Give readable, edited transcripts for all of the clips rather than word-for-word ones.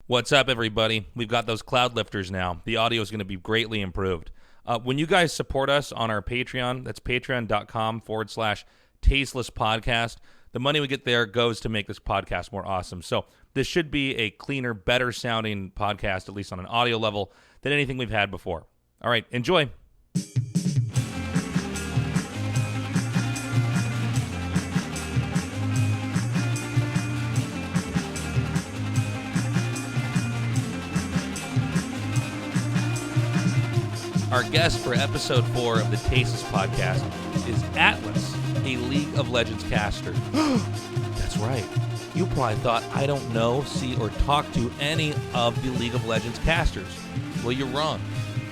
What's up, everybody? We've got those cloud lifters now. The audio is going to be greatly improved. When you guys support us on our Patreon, that's patreon.com/Tasteless podcast. The money we get there goes to make this podcast more awesome. So this should be a cleaner, better sounding podcast, at least on an audio level, than anything we've had before. All right, enjoy. Our guest for episode 4 of the Tasteless podcast is Atlus, a League of Legends caster. That's right. You probably thought I don't know, see, or talk to any of the League of Legends casters. Well, you're wrong.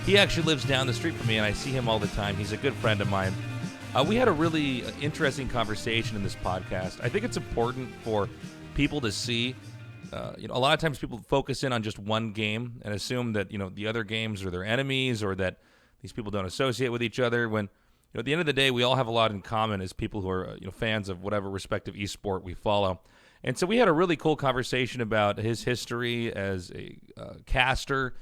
He actually lives down the street from me, and I see him all the time. He's a good friend of mine. We had a really interesting conversation in this podcast. I think it's important for people to see. A lot of times people focus in on just one game and assume that, the other games are their enemies or that these people don't associate with each other when, at the end of the day, we all have a lot in common as people who are, fans of whatever respective esport we follow. And so we had a really cool conversation about his history as a caster.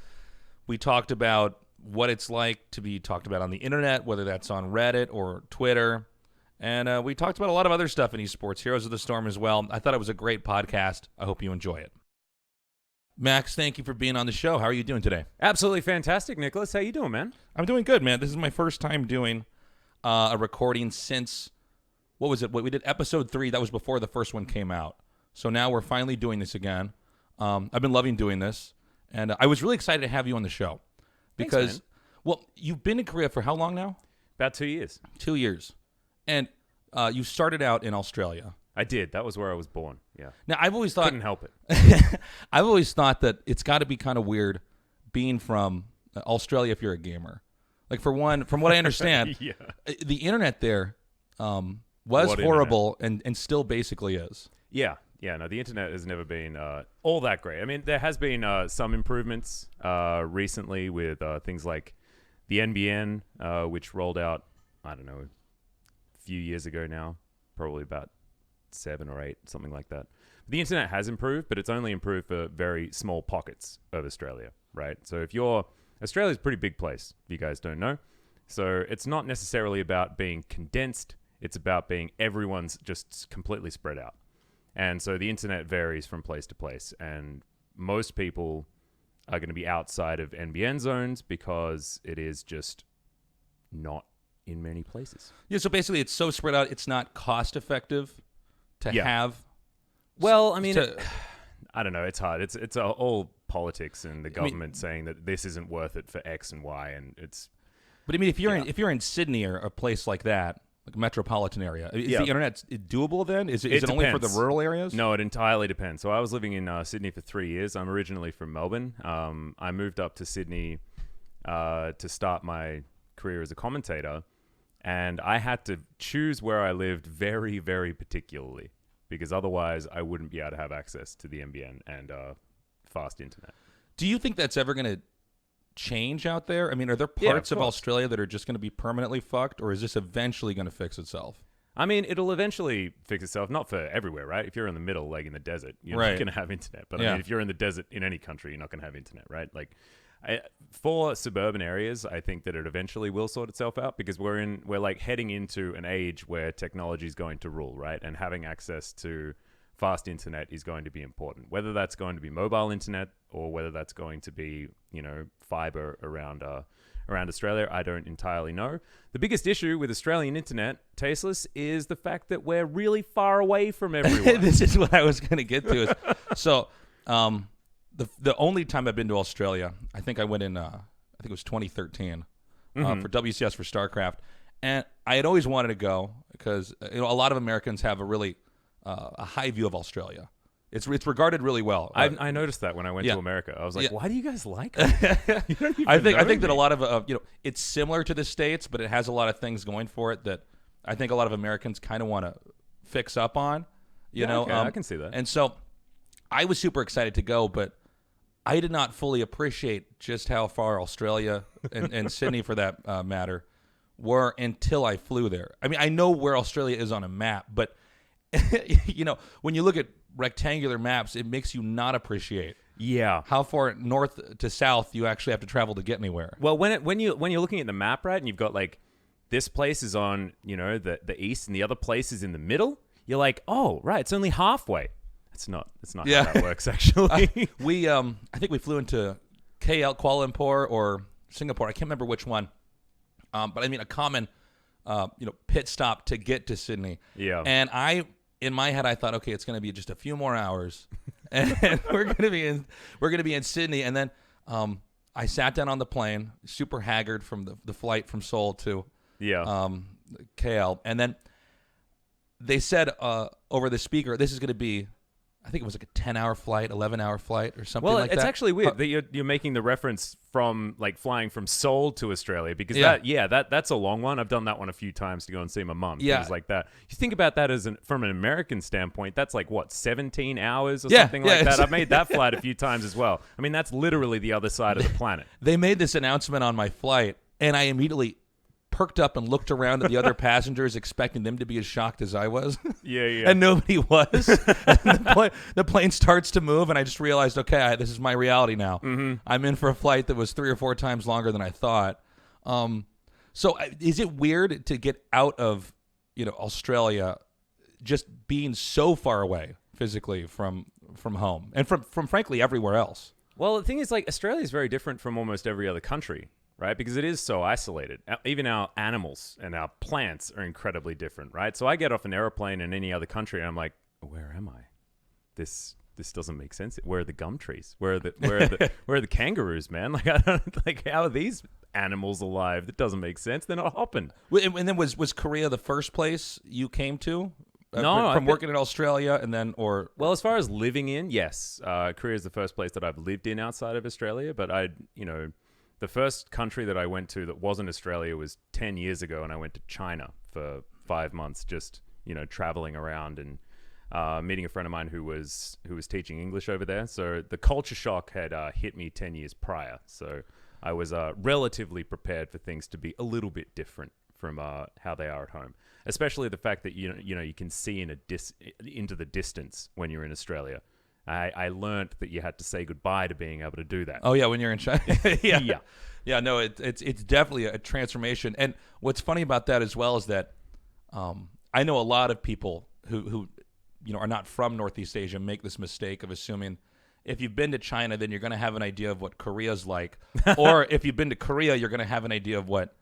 We talked about what it's like to be talked about on the internet, whether that's on Reddit or Twitter. And we talked about a lot of other stuff in esports, Heroes of the Storm as well. I thought it was a great podcast. I hope you enjoy it. Max, thank you for being on the show. How are you doing today? Absolutely fantastic, Nicholas. How you doing, man? I'm doing good, man. This is my first time doing a recording since, what was it? We did episode 3. That was before the first one came out. So now we're finally doing this again. I've been loving doing this. And I was really excited to have you on the show. Because, Thanks, man. Well, you've been in Korea for how long now? About 2 years. 2 years. And you started out in Australia. I did. That was where I was born. Yeah. Now, I've always thought... Couldn't help it. I've always thought that it's got to be kind of weird being from Australia if you're a gamer. Like, for one, from what I understand, Yeah. The internet there was What horrible and still basically is. Yeah. Yeah, no, the internet has never been all that great. I mean, there has been some improvements recently with things like the NBN, which rolled out, I don't know, a few years ago now, probably about 7 or 8, something like that. The internet has improved, but it's only improved for very small pockets of Australia, right? So Australia's a pretty big place, if you guys don't know. So it's not necessarily about being condensed. It's about being everyone's just completely spread out. And so the internet varies from place to place. And most people are going to be outside of NBN zones because it is just not in many places. Yeah, so basically it's so spread out, it's not cost effective to have. Well, I mean, I don't know. It's hard. It's all politics and the government saying that this isn't worth it for X and Y, and it's. But I mean, if you're in Sydney or a place like that, like a metropolitan area, is the internet doable then? Is it only for the rural areas? No, it entirely depends. So I was living in Sydney for 3 years. I'm originally from Melbourne. I moved up to Sydney to start my career as a commentator, and I had to choose where I lived very, very particularly because otherwise I wouldn't be able to have access to the NBN and fast internet. Do you think that's ever going to change out there? I mean, are there parts of Australia that are just going to be permanently fucked, or is this eventually going to fix itself? I mean, it'll eventually fix itself, not for everywhere, right? If you're in the middle, like in the desert, you're not going to have internet. But I mean, if you're in the desert in any country, you're not going to have internet, right? Like, for suburban areas, I think that it eventually will sort itself out because we're like heading into an age where technology is going to rule, right? And having access to fast internet is going to be important. Whether that's going to be mobile internet or whether that's going to be, fiber around Australia, I don't entirely know. The biggest issue with Australian internet, Tasteless, is the fact that we're really far away from everyone. This is what I was going to get to. So, the only time I've been to Australia, I think I went in, I think it was 2013 for WCS for StarCraft, and I had always wanted to go because a lot of Americans have a really a high view of Australia. It's regarded really well. I noticed that when I went to America. I was like, why do you guys like it? I think that a lot of it's similar to the States, but it has a lot of things going for it that I think a lot of Americans kind of want to fix up on. I can see that. And so I was super excited to go, but I did not fully appreciate just how far Australia and Sydney, for that matter, were until I flew there. I mean, I know where Australia is on a map, but when you look at rectangular maps, it makes you not appreciate Yeah. how far north to south you actually have to travel to get anywhere. Well, when you're looking at the map, right, and you've got like this place is on, the east and the other place is in the middle, you're like, oh, right, it's only halfway. That's not how that works, actually. I think we flew into KL, Kuala Lumpur, or Singapore. I can't remember which one. But I mean, a common, pit stop to get to Sydney. Yeah. And in my head, I thought, okay, it's going to be just a few more hours, and we're going to be in Sydney. And then I sat down on the plane, super haggard from the flight from Seoul to KL, and then they said over the speaker, this is going to be, I think it was like a 10-hour flight, 11-hour flight, or something like that. Well, it's actually weird that you're making the reference from like flying from Seoul to Australia, because that's a long one. I've done that one a few times to go and see my mum. Things like that. You think about that from an American standpoint, that's like what, 17 hours or something like that. I've made that flight a few times as well. I mean, that's literally the other side of the planet. They made this announcement on my flight, and I immediately perked up and looked around at the other passengers, expecting them to be as shocked as I was. Yeah. And nobody was. And the plane starts to move, and I just realized, okay, this is my reality now. Mm-hmm. I'm in for a flight that was 3 or 4 times longer than I thought. So is it weird to get out of Australia, just being so far away physically from home and from frankly everywhere else? Well, the thing is, like, Australia is very different from almost every other country. Right? Because it is so isolated. Even our animals and our plants are incredibly different, right? So I get off an airplane in any other country and I'm like, where am I? This doesn't make sense. Where are the gum trees? Where are the kangaroos, man? Like, I don't, like, how are these animals alive? That doesn't make sense. They're not hopping. And then was Korea the first place you came to? No, from working in Australia, and then well, as far as living in, yes, Korea is the first place that I've lived in outside of Australia. But the first country that I went to that wasn't Australia was 10 years ago, and I went to China for 5 months, just traveling around and meeting a friend of mine who was teaching English over there. So the culture shock had hit me 10 years prior. So I was relatively prepared for things to be a little bit different from how they are at home. Especially the fact that you can see into the distance when you're in Australia. I learned that you had to say goodbye to being able to do that. Oh yeah, when you're in China. Yeah. No, it's definitely a transformation. And what's funny about that as well is that I know a lot of people who are not from Northeast Asia make this mistake of assuming if you've been to China, then you're going to have an idea of what Korea's like, or if you've been to Korea, you're going to have an idea of what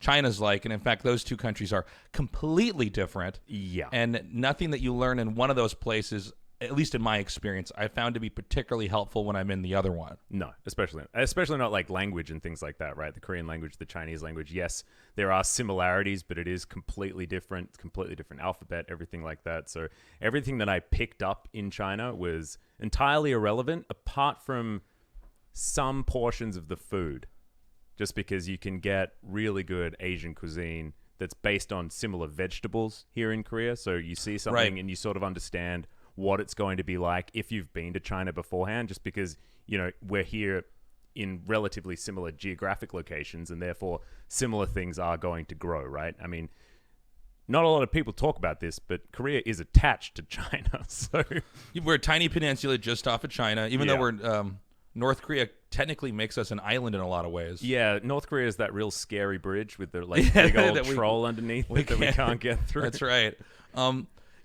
China's like. And in fact, those two countries are completely different. Yeah. And nothing that you learn in one of those places, at least in my experience, I found to be particularly helpful when I'm in the other one. No, especially not like language and things like that, right? The Korean language, the Chinese language, yes, there are similarities, but it is completely different alphabet, everything like that. So everything that I picked up in China was entirely irrelevant, apart from some portions of the food, just because you can get really good Asian cuisine that's based on similar vegetables here in Korea. So you see something and you sort of understand what it's going to be like if you've been to China beforehand, just because, we're here in relatively similar geographic locations, and therefore similar things are going to grow, right? I mean, not a lot of people talk about this, but Korea is attached to China. So we're a tiny peninsula just off of China, even though we're North Korea technically makes us an island in a lot of ways. Yeah, North Korea is that real scary bridge with the big old troll underneath it that we can't get through. That's right.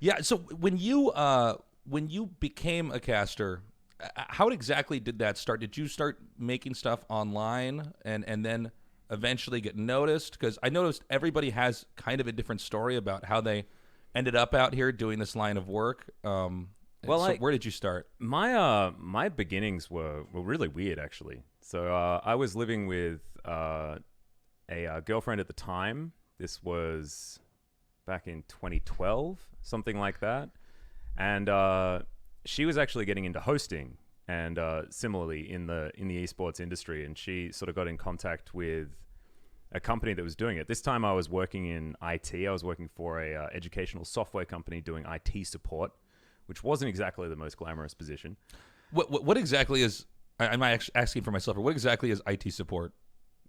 Yeah. So when you became a caster, how exactly did that start? Did you start making stuff online and then eventually get noticed? Because I noticed everybody has kind of a different story about how they ended up out here doing this line of work. Where did you start? My beginnings were really weird, actually. So I was living with a girlfriend at the time. This was back in 2012, something like that. And she was actually getting into hosting, and similarly in the esports industry. And she sort of got in contact with a company that was doing it. This time I was working in IT. I was working for a educational software company doing IT support, which wasn't exactly the most glamorous position. What exactly is? I'm asking for myself. What exactly is IT support?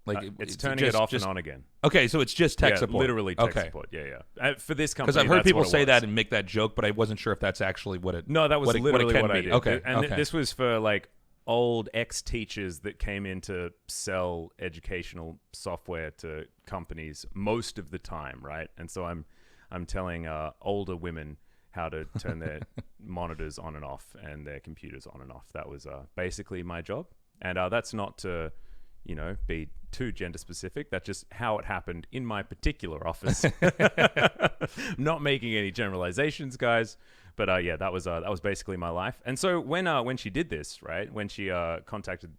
Like it's turning it off and on again. Okay, so it's just tech support. Literally tech support. Yeah. For this company, because I've heard people say that and make that joke, but I wasn't sure if that's actually what it. No, that was literally what I did. Okay, and this was for like old ex-teachers that came in to sell educational software to companies most of the time, right? And so I'm telling older women how to turn their monitors on and off and their computers on and off. That was basically my job. And that's not to, be too gender specific. That's just how it happened in my particular office. Not making any generalizations, guys. But that was basically my life. And so when she did this, right, when she contacted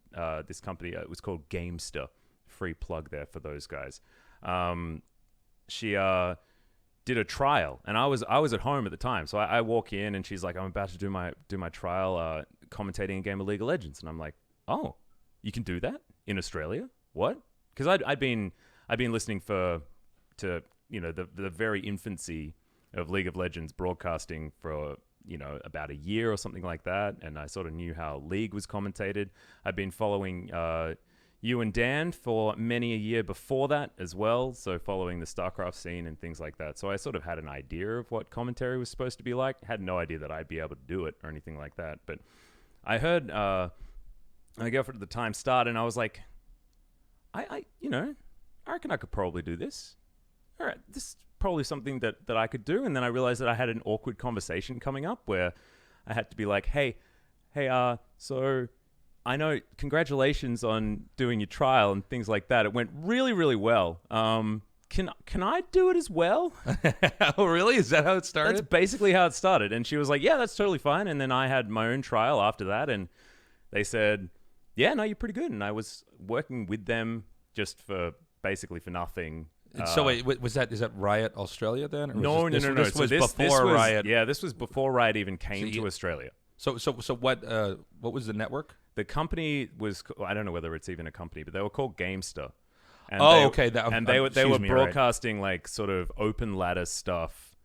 this company, it was called Gamester. Free plug there for those guys. She did a trial, and I was at home at the time. So I walk in, and she's like, "I'm about to do my trial, commentating a game of League of Legends." And I'm like, "Oh, you can do that in Australia? What?" Because I'd been listening to the very infancy of League of Legends broadcasting for about a year or something like that, and I sort of knew how League was commentated. I'd been following you and Dan for many a year before that as well, so following the StarCraft scene and things like that. So I sort of had an idea of what commentary was supposed to be like. Had no idea that I'd be able to do it or anything like that. But I heard my girlfriend at the time start, and I was like, I reckon I could probably do this. All right, this is probably something that I could do. And then I realized that I had an awkward conversation coming up where I had to be like, hey, so I know, congratulations on doing your trial and things like that. It went really, really well. Can I do it as well? Oh, really? Is that how it started? That's basically how it started. And she was like, yeah, that's totally fine. And then I had my own trial after that. And they said, yeah, no, you're pretty good. And I was working with them just for nothing. So wait, is that Riot Australia then? Or No. This was This before was, Riot. Yeah, this was before Riot even came to Australia. So what was the network? The company was, I don't know whether it's even a company, but they were called Gamester. And okay. They were broadcasting like sort of open ladder stuff,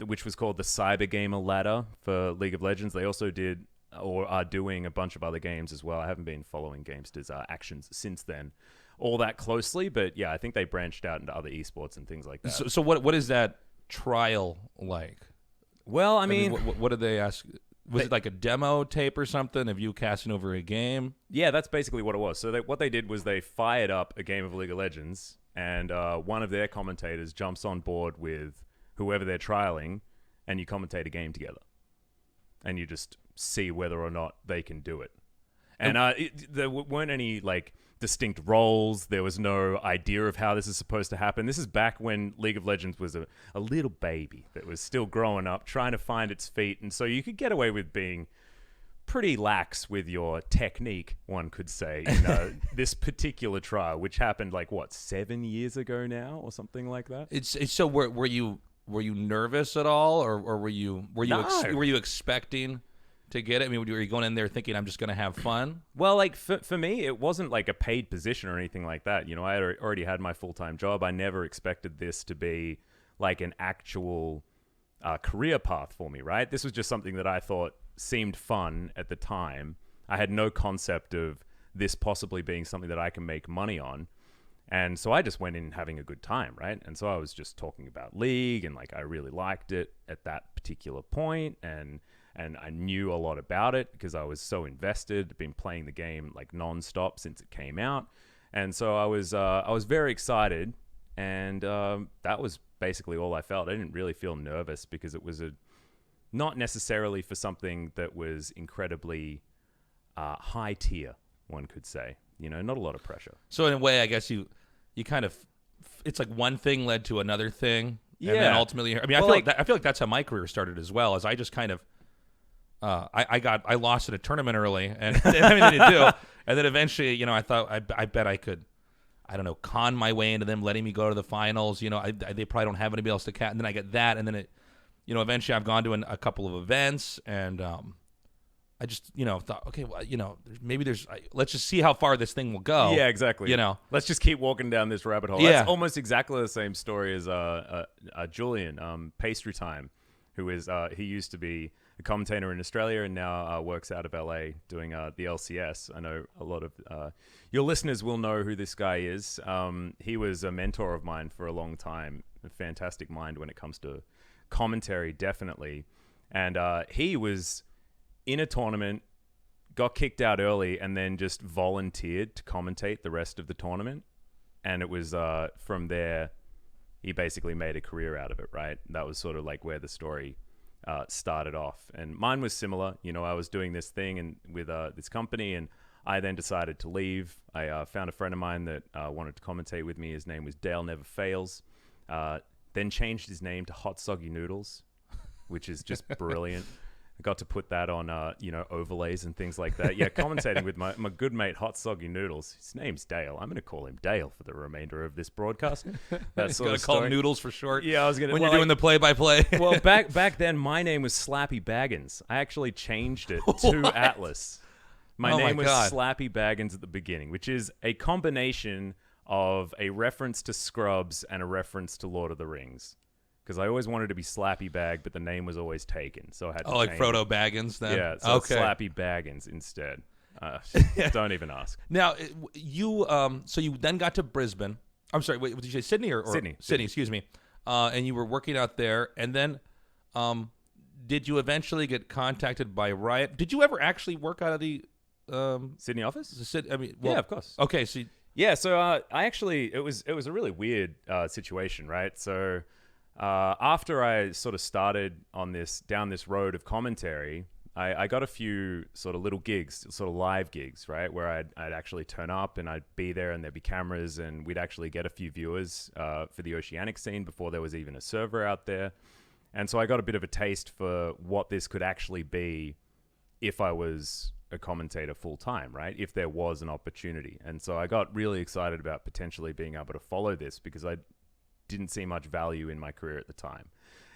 which was called the Cyber Gamer Ladder for League of Legends. They also did or are doing a bunch of other games as well. I haven't been following Gamester's actions since then all that closely, but yeah, I think they branched out into other esports and things like that. So what is that trial like? Well, I mean what did they ask? Was it like a demo tape or something of you casting over a game? Yeah, that's basically what it was. So what they did was they fired up a game of League of Legends, and one of their commentators jumps on board with whoever they're trialing, and you commentate a game together. And you just see whether or not they can do it. And there weren't any like distinct roles. There was no idea of how this is supposed to happen. This is back when League of Legends was a little baby that was still growing up, trying to find its feet. And so you could get away with being pretty lax with your technique, one could say, in this particular trial, which happened like, 7 years ago now or something like that? It's so were you nervous at all, or were you expecting to get it? I mean, were you going in there thinking I'm just going to have fun? Well, like for me, it wasn't like a paid position or anything like that. You know, I had already had my full-time job. I never expected this to be like an actual career path for me, right? This was just something that I thought seemed fun at the time. I had no concept of this possibly being something that I can make money on. And so I just went in having a good time, right? And so I was just talking about League, and like I really liked it at that particular point, and I knew a lot about it because I was so invested, been playing the game like nonstop since it came out. And so I was very excited, and that was basically all I felt. I didn't really feel nervous because it was not necessarily for something that was incredibly high tier, one could say. You know, not a lot of pressure. So in a way, I guess you kind of, it's like one thing led to another thing. Yeah. And then ultimately, I mean, well, I feel like that's how my career started as well, as I just kind of, I lost in a tournament early and didn't have anything to do. And then eventually, you know, I thought, I bet I could, I don't know, con my way into them letting me go to the finals. You know, they probably don't have anybody else to cat. And then I get that. And then it, you know, eventually I've gone to a couple of events, and I just, you know, thought, okay, well, you know, let's just see how far this thing will go. Yeah, exactly. You know, let's just keep walking down this rabbit hole. Yeah. That's almost exactly the same story as Julian, Pastry Time, who is he used to be a commentator in Australia and now works out of LA doing the LCS. I know a lot of your listeners will know who this guy is. He was a mentor of mine for a long time. A fantastic mind when it comes to commentary, definitely. And he was in a tournament got kicked out early and then just volunteered to commentate the rest of the tournament. And it was from there, he basically made a career out of it, right? That was sort of like where the story started off. And mine was similar. You know, I was doing this thing and with this company, and I then decided to leave. I found a friend of mine that wanted to commentate with me. His name was Dale Never Fails. Then changed his name to Hot Soggy Noodles, which is just brilliant. I got to put that on, overlays and things like that. Yeah, commentating with my good mate, Hot Soggy Noodles. His name's Dale. I'm going to call him Dale for the remainder of this broadcast. That's going to call him Noodles for short. Yeah, I was going to. When you're doing the play-by-play. Well, back then, my name was Slappy Baggins. I actually changed it to Atlus. My name was Slappy Baggins at the beginning, which is a combination of a reference to Scrubs and a reference to Lord of the Rings. Because I always wanted to be Slappy Bag, but the name was always taken, so I had to change like Frodo Baggins then? Yeah, so it's Slappy Baggins instead. Don't even ask. Now, you then got to Brisbane. I'm sorry, wait, did you say Sydney or Sydney? Sydney, excuse me. And you were working out there, and then did you eventually get contacted by Riot? Did you ever actually work out of the Sydney office? Yeah, of course. Okay, so I actually it was a really weird situation, right? So after I sort of started down this road of commentary, I got a few sort of little gigs, sort of live gigs, right, where I'd actually turn up and I'd be there and there'd be cameras and we'd actually get a few viewers for the Oceanic scene before there was even a server out there. And so I got a bit of a taste for what this could actually be if I was a commentator full time, right? If there was an opportunity. And so I got really excited about potentially being able to follow this because I didn't see much value in my career at the time.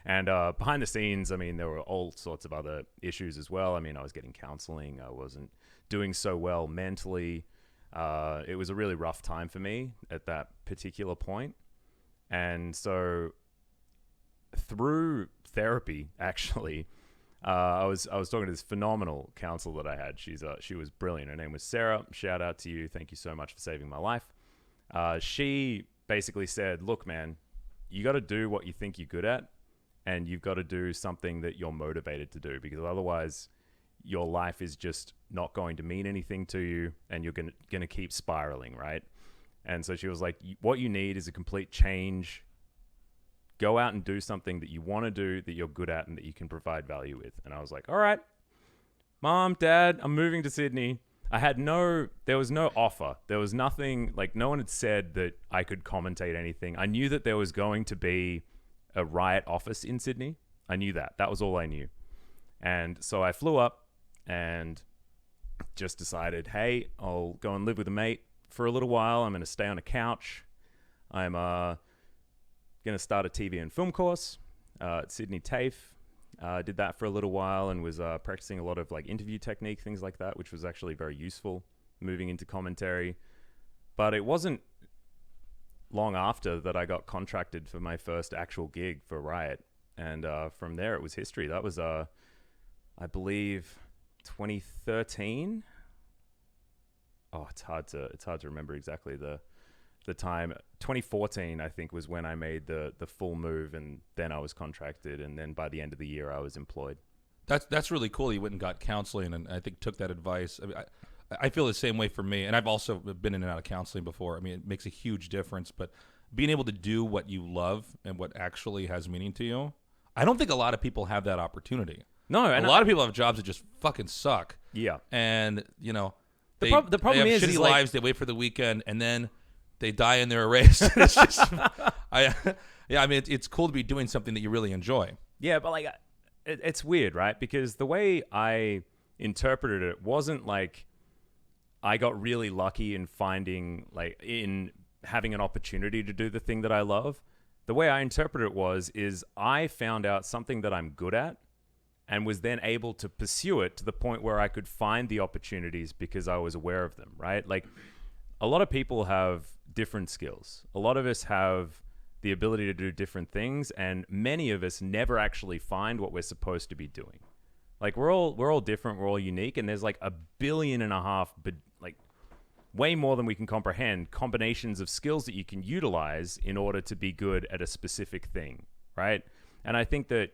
And behind the scenes, I mean, there were all sorts of other issues as well. I mean, I was getting counseling. I wasn't doing so well mentally. It was a really rough time for me at that particular point. And so through therapy, actually, I was talking to this phenomenal counselor that I had. She was brilliant. Her name was Sarah. Shout out to you. Thank you so much for saving my life. She basically said, look, man, you got to do what you think you're good at, and you've got to do something that you're motivated to do, because otherwise your life is just not going to mean anything to you and you're going to keep spiraling, right? And so she was like, what you need is a complete change. Go out and do something that you want to do, that you're good at, and that you can provide value with. And I was like, all right, Mom, Dad, I'm moving to Sydney. There was no offer. There was nothing, like no one had said that I could commentate anything. I knew that there was going to be a Riot office in Sydney. I knew that. That was all I knew. And so I flew up and just decided, hey, I'll go and live with a mate for a little while. I'm going to stay on a couch. I'm going to start a TV and film course at Sydney TAFE. Did that for a little while and was practicing a lot of like interview technique, things like that, which was actually very useful moving into commentary. But it wasn't long after that I got contracted for my first actual gig for Riot. And from there, it was history. That was, I believe, 2013. Oh, it's hard to remember exactly the time. 2014, I think, was when I made the full move, and then I was contracted, and then by the end of the year, I was employed. That's really cool. You went and got counseling, and I think took that advice. I mean, I feel the same way for me, and I've also been in and out of counseling before. I mean, it makes a huge difference, but being able to do what you love and what actually has meaning to you, I don't think a lot of people have that opportunity. No, and a lot of people have jobs that just fucking suck. Yeah, and you know, the problem they have is shitty like, lives. They wait for the weekend, and then they die in their race. It's just, I mean, it's cool to be doing something that you really enjoy. Yeah, but like, it's weird, right? Because the way I interpreted it wasn't like I got really lucky in having an opportunity to do the thing that I love. The way I interpreted it is I found out something that I'm good at and was then able to pursue it to the point where I could find the opportunities because I was aware of them, right? Like, a lot of people have different skills. A lot of us have the ability to do different things, and many of us never actually find what we're supposed to be doing. Like, we're all different, we're all unique, and there's like 1.5 billion, like way more than we can comprehend, combinations of skills that you can utilize in order to be good at a specific thing, right? And I think that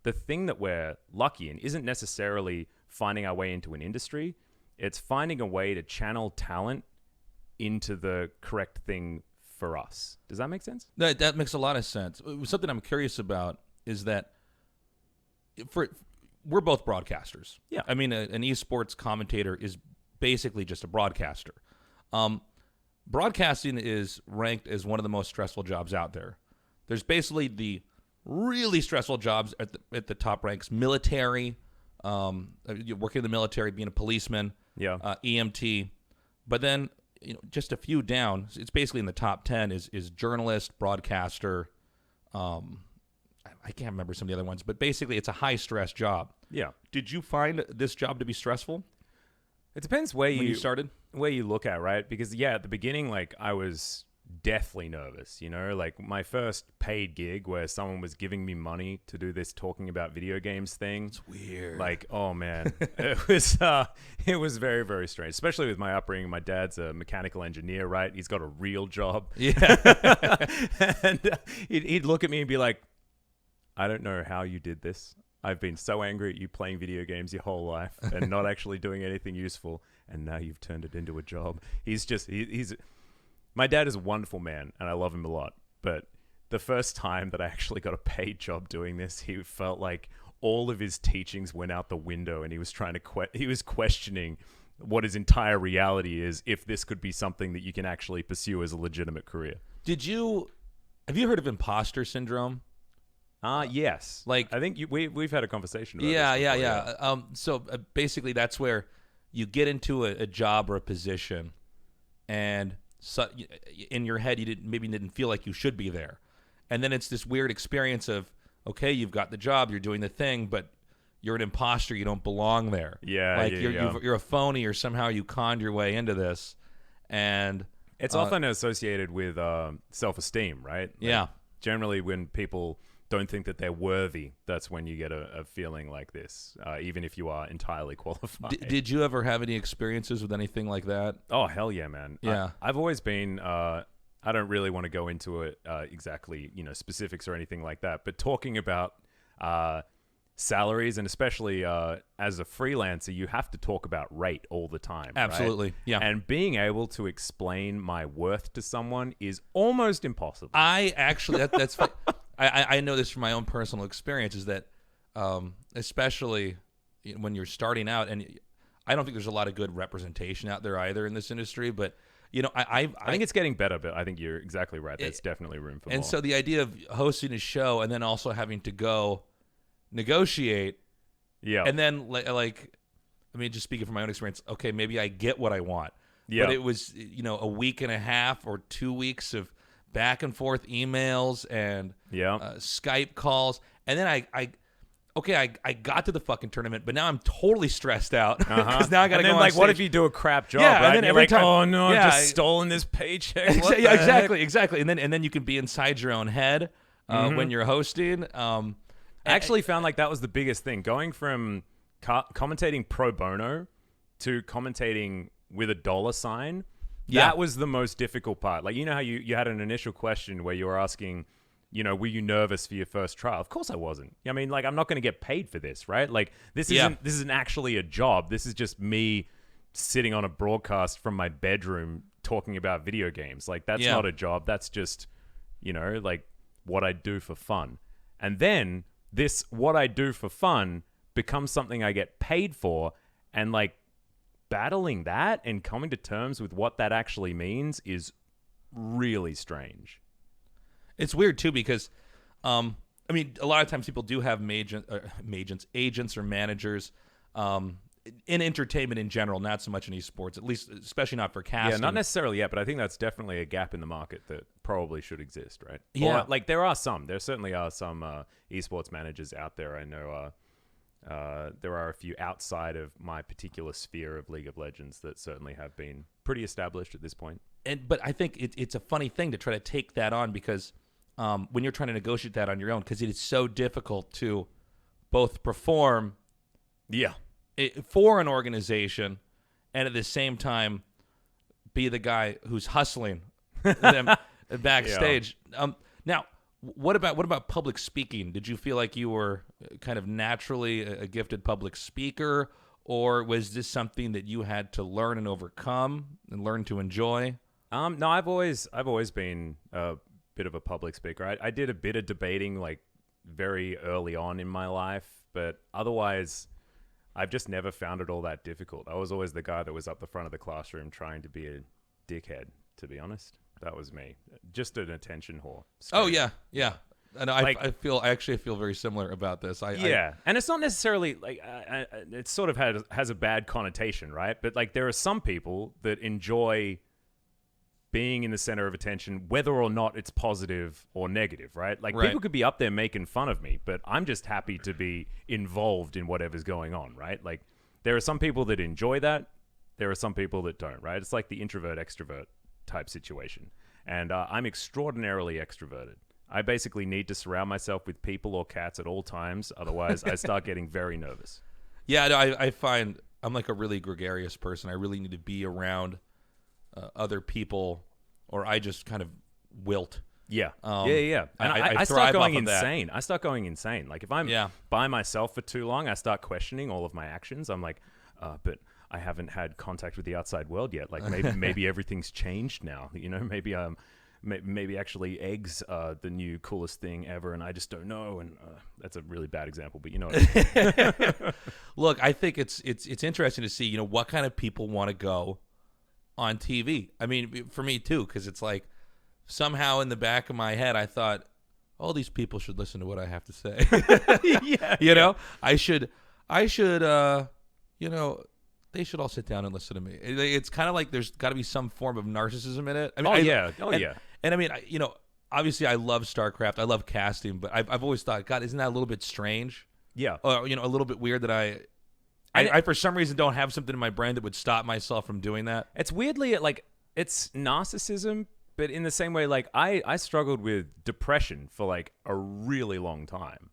the thing that we're lucky in isn't necessarily finding our way into an industry. It's finding a way to channel talent into the correct thing for us. Does that make sense? That makes a lot of sense. Something I'm curious about is that we're both broadcasters. Yeah. I mean, an esports commentator is basically just a broadcaster. Broadcasting is ranked as one of the most stressful jobs out there. There's basically the really stressful jobs at the top ranks: military, you're working in the military, being a policeman, EMT. But then, just a few down, it's basically in the top 10 is journalist, broadcaster. I can't remember some of the other ones, but basically it's a high stress job. Yeah. Did you find this job to be stressful? It depends where when you started, where you look at, right? Because at the beginning, like, I was deathly nervous, like my first paid gig where someone was giving me money to do this talking about video games thing. It's weird. Like, oh man, it was very, very strange, especially with my upbringing. My dad's a mechanical engineer, right? He's got a real job. Yeah. And he'd look at me and be like, I don't know how you did this. I've been so angry at you playing video games your whole life and not actually doing anything useful, and now you've turned it into a job. He's my dad is a wonderful man, and I love him a lot. But the first time that I actually got a paid job doing this, he felt like all of his teachings went out the window, and he was trying to he was questioning what his entire reality is, if this could be something that you can actually pursue as a legitimate career. Have you heard of Impostor Syndrome? Yes. Like, I think we've had a conversation about this. Yeah. So basically, that's where you get into a job or a position, and in your head you didn't feel like you should be there, and then it's this weird experience of, okay, you've got the job, you're doing the thing, but you're an imposter, you don't belong there. You're a phony, or somehow you conned your way into this, and it's often associated with self-esteem, right? Yeah. Generally, when people don't think that they're worthy, that's when you get a feeling like this, even if you are entirely qualified. Did you ever have any experiences with anything like that? Oh, hell yeah, man. Yeah. I've always been, I don't really want to go into it exactly, specifics or anything like that, but talking about salaries, and especially as a freelancer, you have to talk about rate all the time. Absolutely. Right? Yeah. And being able to explain my worth to someone is almost impossible. That's fine. I know this from my own personal experience, is that especially when you're starting out, and I don't think there's a lot of good representation out there either in this industry, but I think it's getting better, but I think you're exactly right. There's definitely room for more. And so the idea of hosting a show and then also having to go negotiate, and then just speaking from my own experience, okay, maybe I get what I want, but it was a week and a half or 2 weeks of back and forth emails and Skype calls, and then I got to the fucking tournament, but now I'm totally stressed out because now I got to go on stage. What if you do a crap job? Yeah, right? and then every time, oh no, I've just stolen this paycheck. Exactly, and then you can be inside your own head when you're hosting. I actually found like that was the biggest thing, going from commentating pro bono to commentating with a dollar sign. That was the most difficult part. Like, how you had an initial question where you were asking, were you nervous for your first trial? Of course I wasn't. I mean, like, I'm not going to get paid for this, right? Like, this isn't actually a job. This is just me sitting on a broadcast from my bedroom talking about video games. Like, that's not a job. That's just, like, what I do for fun. And then this what I do for fun becomes something I get paid for, and like, battling that and coming to terms with what that actually means is really strange. It's weird too, because a lot of times people do have agents or managers in entertainment in general, not so much in esports, at least, especially not for casting. Yeah, not necessarily yet, but I think that's definitely a gap in the market that probably should exist, right? Yeah. Or, like, there certainly are some esports managers out there. I know there are a few outside of my particular sphere of League of Legends that certainly have been pretty established at this point. But I think it's a funny thing to try to take that on, because when you're trying to negotiate that on your own, because it is so difficult to both perform for an organization and at the same time be the guy who's hustling them backstage. Now, what about public speaking? Did you feel like you were kind of naturally a gifted public speaker, or was this something that you had to learn and overcome and learn to enjoy? No, I've always been a bit of a public speaker. I did a bit of debating like very early on in my life, but otherwise I've just never found it all that difficult. I was always the guy that was up the front of the classroom trying to be a dickhead, to be honest. That was me. Just an attention whore. Oh, yeah. And I actually feel very similar about this. And it's not necessarily like it sort of has a bad connotation, right? But like there are some people that enjoy being in the center of attention, whether or not it's positive or negative, right? Like people could be up there making fun of me, but I'm just happy to be involved in whatever's going on, right? Like there are some people that enjoy that. There are some people that don't, right? It's like the introvert extrovert type situation. And I'm extraordinarily extroverted. I basically need to surround myself with people or cats at all times. Otherwise, I start getting very nervous. Yeah, no, I find I'm like a really gregarious person. I really need to be around other people, or I just kind of wilt. Yeah. And I start going insane. I start going insane. Like if I'm by myself for too long, I start questioning all of my actions. I'm like, but I haven't had contact with the outside world yet. Like maybe everything's changed now. You know, maybe actually eggs are the new coolest thing ever, and I just don't know. And that's a really bad example, but you know what I mean. Look, I think it's interesting to see, what kind of people want to go on TV. I mean, for me too, because it's like somehow in the back of my head, I thought, all these people should listen to what I have to say. I should, they should all sit down and listen to me. It's kind of like there's got to be some form of narcissism in it. I mean, And I mean, obviously I love StarCraft. I love casting, but I've always thought, God, isn't that a little bit strange? Yeah. Or, a little bit weird that I for some reason don't have something in my brain that would stop myself from doing that. It's weirdly like it's narcissism, but in the same way, like I struggled with depression for like a really long time.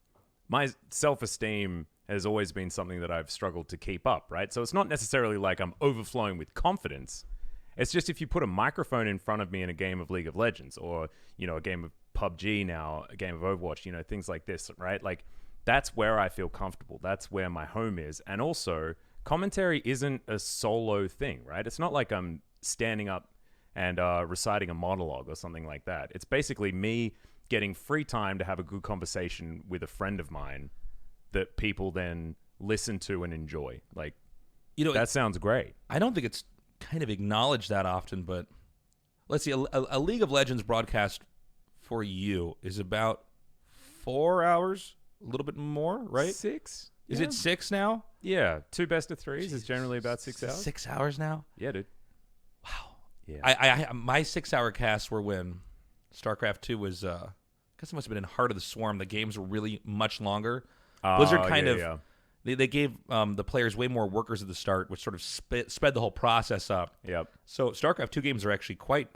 My self-esteem has always been something that I've struggled to keep up, right? So it's not necessarily like I'm overflowing with confidence. It's just if you put a microphone in front of me in a game of League of Legends or, a game of PUBG now, a game of Overwatch, things like this, right? Like that's where I feel comfortable. That's where my home is. And also commentary isn't a solo thing, right? It's not like I'm standing up and reciting a monologue or something like that. It's basically me getting free time to have a good conversation with a friend of mine that people then listen to and enjoy. Like, that sounds great. I don't think it's kind of acknowledged that often, but let's see, a League of Legends broadcast for you is about 4 hours, a little bit more, right? 6. Is it 6 now? Yeah, 2 best of 3s is generally about 6 hours. 6 hours now? Yeah, dude. Wow. Yeah. I my 6-hour casts were when StarCraft 2 was, I guess it must have been in Heart of the Swarm. The games were really much longer. Blizzard They gave the players way more workers at the start, which sort of sped the whole process up. Yep. So StarCraft 2 games are actually quite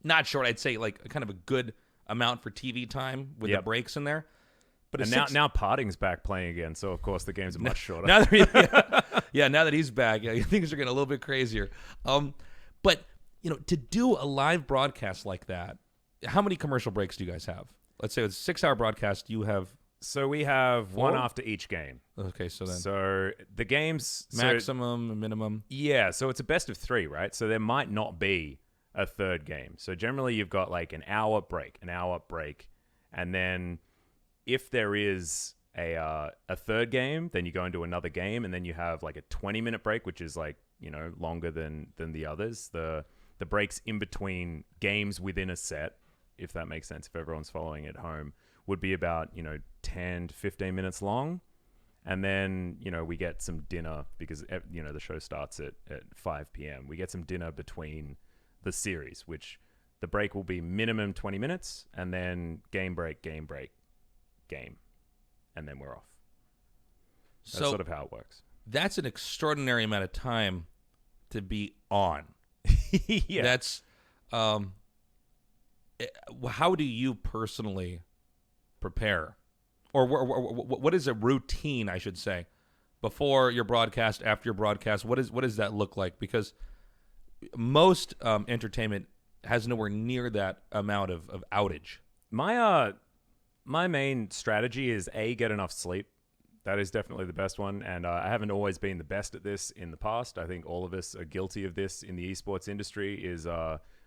not short. I'd say like kind of a good amount for TV time with the breaks in there. But now Parting's back playing again, so of course the games are much shorter. Now that he's back, things are getting a little bit crazier. But to do a live broadcast like that, how many commercial breaks do you guys have? Let's say it's a 6-hour broadcast. You have. So we have 4? One after each game. Okay, so the games maximum, minimum. Yeah, so it's a best of 3, right? So there might not be a third game. So generally you've got like an hour break, and then if there is a third game, then you go into another game, and then you have like a 20-minute break, which is like longer than the others. The breaks in between games within a set, if that makes sense, if everyone's following at home, would be about 10 to 15 minutes long, and then we get some dinner because the show starts at 5 p.m. We get some dinner between the series, which the break will be minimum 20 minutes, and then game, and then we're off. That's sort of how it works. That's an extraordinary amount of time to be on. Yeah. That's how do you personally prepare, or what is a routine, I should say, before your broadcast, after your broadcast? What does that look like? Because most entertainment has nowhere near that amount of outage. My main strategy is get enough sleep. That is definitely the best one. And I haven't always been the best at this in the past. I think all of us are guilty of this in the esports industry. Is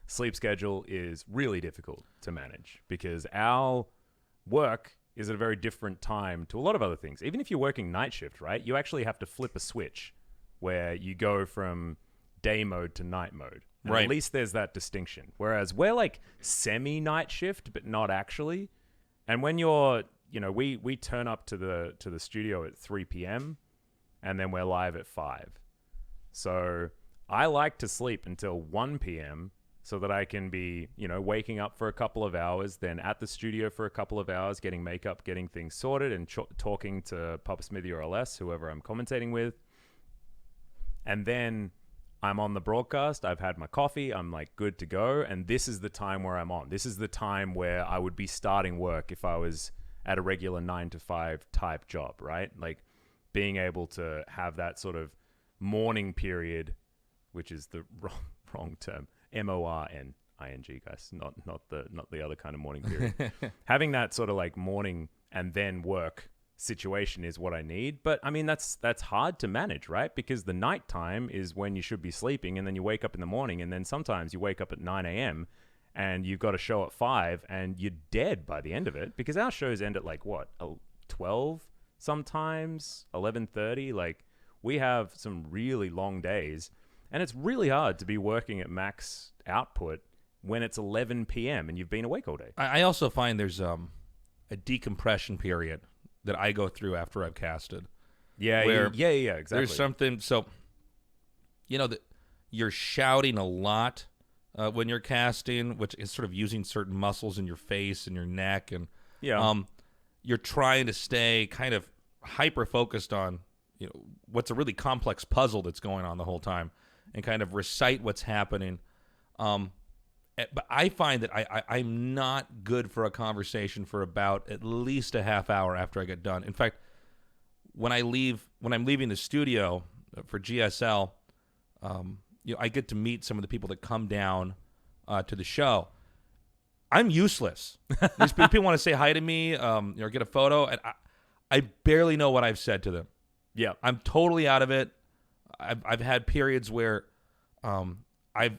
sleep schedule is really difficult to manage because our work is at a very different time to a lot of other things. Even if you're working night shift, right? You actually have to flip a switch where you go from day mode to night mode. And Right. At least there's that distinction. Whereas we're like semi-night shift, but not actually. And when you're, we turn up to the studio at 3 p.m. and then we're live at 5. So I like to sleep until 1 p.m. so that I can be, waking up for a couple of hours, then at the studio for a couple of hours, getting makeup, getting things sorted, and talking to Papa Smithy or LS, whoever I'm commentating with. And then I'm on the broadcast. I've had my coffee. I'm like good to go. And this is the time where I'm on. This is the time where I would be starting work if I was at a regular 9 to 5 type job, right? Like being able to have that sort of morning period, which is the wrong term. MORNING, guys, not the other kind of morning period. Having that sort of like morning and then work situation is what I need. But I mean, that's hard to manage, right? Because the nighttime is when you should be sleeping, and then you wake up in the morning, and then sometimes you wake up at 9 a.m. and you've got a show at 5 and you're dead by the end of it, because our shows end at like what, 12 sometimes, 11:30. Like we have some really long days, and it's really hard to be working at max output when it's 11 p.m. and you've been awake all day. I also find there's a decompression period that I go through after I've casted. Yeah, exactly. There's something, so, that you're shouting a lot when you're casting, which is sort of using certain muscles in your face and your neck. And you're trying to stay kind of hyper-focused on, what's a really complex puzzle that's going on the whole time and kind of recite what's happening. But I find that I'm not good for a conversation for about at least a half hour after I get done. In fact, when I'm leaving the studio for GSL, I get to meet some of the people that come down to the show. I'm useless. These people want to say hi to me, or get a photo, and I barely know what I've said to them. Yeah, I'm totally out of it. I've had periods where I've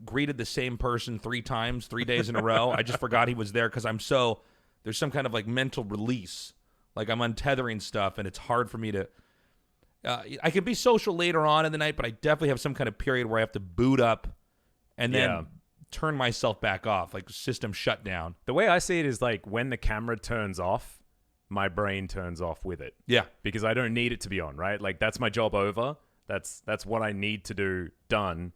greeted the same person 3 times, 3 days in a row. I just forgot he was there because there's some kind of like mental release. Like I'm untethering stuff, and it's hard for me to, I can be social later on in the night, but I definitely have some kind of period where I have to boot up and then turn myself back off, like system shutdown. The way I see it is like when the camera turns off, my brain turns off with it. Yeah. Because I don't need it to be on, right? Like that's my job over. That's what I need to do done.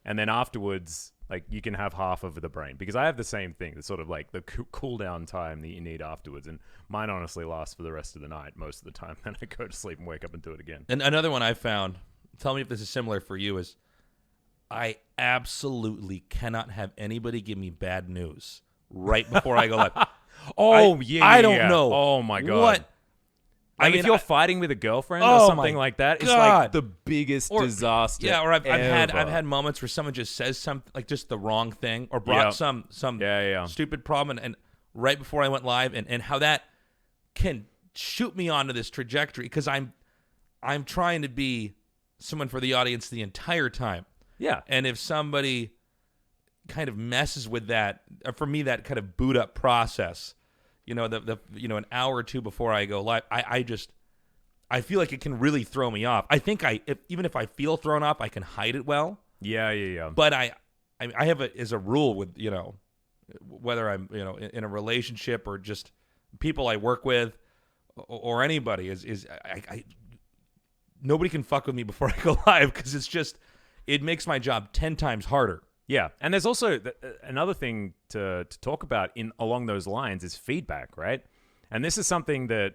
And then afterwards, like you can have half of the brain, because I have the same thing. It's sort of like the cool down time that you need afterwards. And mine honestly lasts for the rest of the night most of the time. Then I go to sleep and wake up and do it again. And another one I found, tell me if this is similar for you, is I absolutely cannot have anybody give me bad news right before I go live. I don't know. Oh my God. What? Like if you're fighting with a girlfriend or something like that, it's like the biggest disaster. Yeah, or I've ever. had moments where someone just says something, like just the wrong thing, or brought some stupid problem, and right before I went live, and how that can shoot me onto this trajectory, because I'm trying to be someone for the audience the entire time. Yeah. And if somebody kind of messes with that, for me, that kind of boot up process, an hour or two before I go live, I feel like it can really throw me off. I think even if I feel thrown off, I can hide it well. Yeah. But I have as a rule with, whether I'm, in a relationship or just people I work with or anybody is nobody can fuck with me before I go live, because it makes my job 10 times harder. Yeah, and there's also another thing to talk about along those lines is feedback, right? And this is something that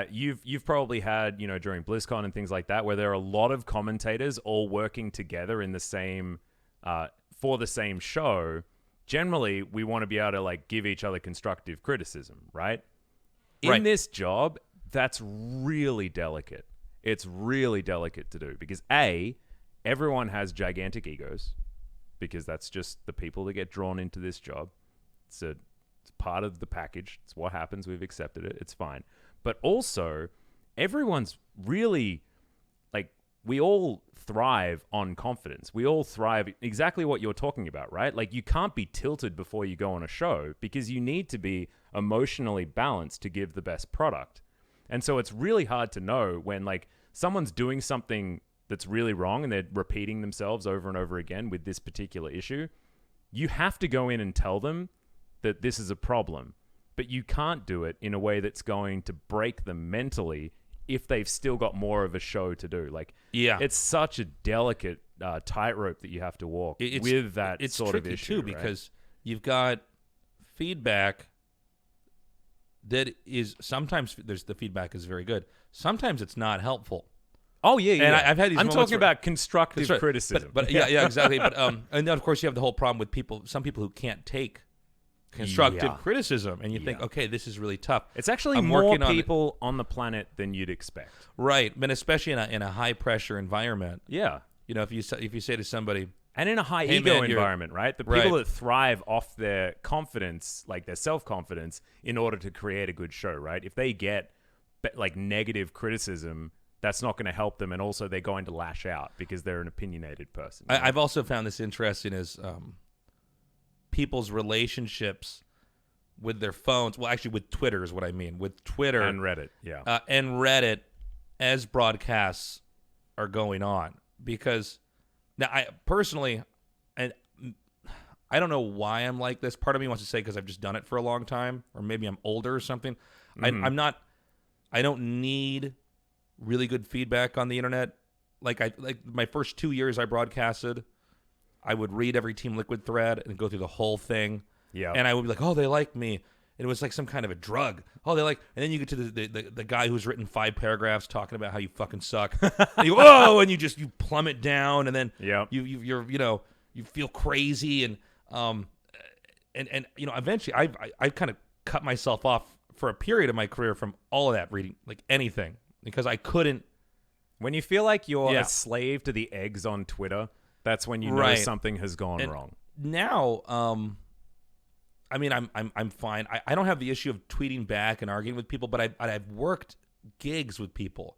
you've probably had, during BlizzCon and things like that, where there are a lot of commentators all working together in the same for the same show. Generally, we want to be able to like give each other constructive criticism, right? In this job, that's really delicate. It's really delicate to do because everyone has gigantic egos, because that's just the people that get drawn into this job. It's part of the package. It's what happens. We've accepted it. It's fine. But also, everyone's really, like, we all thrive on confidence. We all thrive exactly what you're talking about, right? Like, you can't be tilted before you go on a show because you need to be emotionally balanced to give the best product. And so it's really hard to know when, like, someone's doing something that's really wrong and they're repeating themselves over and over again with this particular issue. You have to go in and tell them that this is a problem, but you can't do it in a way that's going to break them mentally if they've still got more of a show to do. Like, it's such a delicate tightrope that you have to walk with that sort of issue. It's tricky too, right? because you've got feedback that is sometimes the feedback is very good. Sometimes it's not helpful. Oh yeah. And I've had these. I'm talking where, about constructive criticism. But yeah, exactly. But and then of course you have the whole problem with people. Some people who can't take constructive criticism, and you think, okay, this is really tough. It's actually more people on the planet than you'd expect, right? But especially in a high pressure environment. Yeah, you know, if you say to somebody, and in a high ego environment, right? The people that thrive off their confidence, like their self-confidence, in order to create a good show, right? If they get like negative criticism, that's not going to help them, and also they're going to lash out because they're an opinionated person. I've also found this interesting is people's relationships with their phones. Well, actually, with Twitter is what I mean. With Twitter and Reddit, and Reddit as broadcasts are going on, because now I personally, and I don't know why I'm like this. Part of me wants to say because I've just done it for a long time, or maybe I'm older or something. Mm-hmm. I don't need really good feedback on the internet. Like my first 2 years I broadcasted, I would read every Team Liquid thread and go through the whole thing. Yeah. And I would be like, oh, they like me. And it was like some kind of a drug. Oh, they like, and then you get to the guy who's written 5 paragraphs talking about how you fucking suck. And you go, oh, and you plummet down, and then you feel crazy, and you know, eventually I kind of cut myself off for a period of my career from all of that reading, like anything, because I couldn't. When you feel like you're a slave to the eggs on Twitter, that's when you know something has gone wrong. Now, I mean, I'm fine. I don't have the issue of tweeting back and arguing with people, but I've worked gigs with people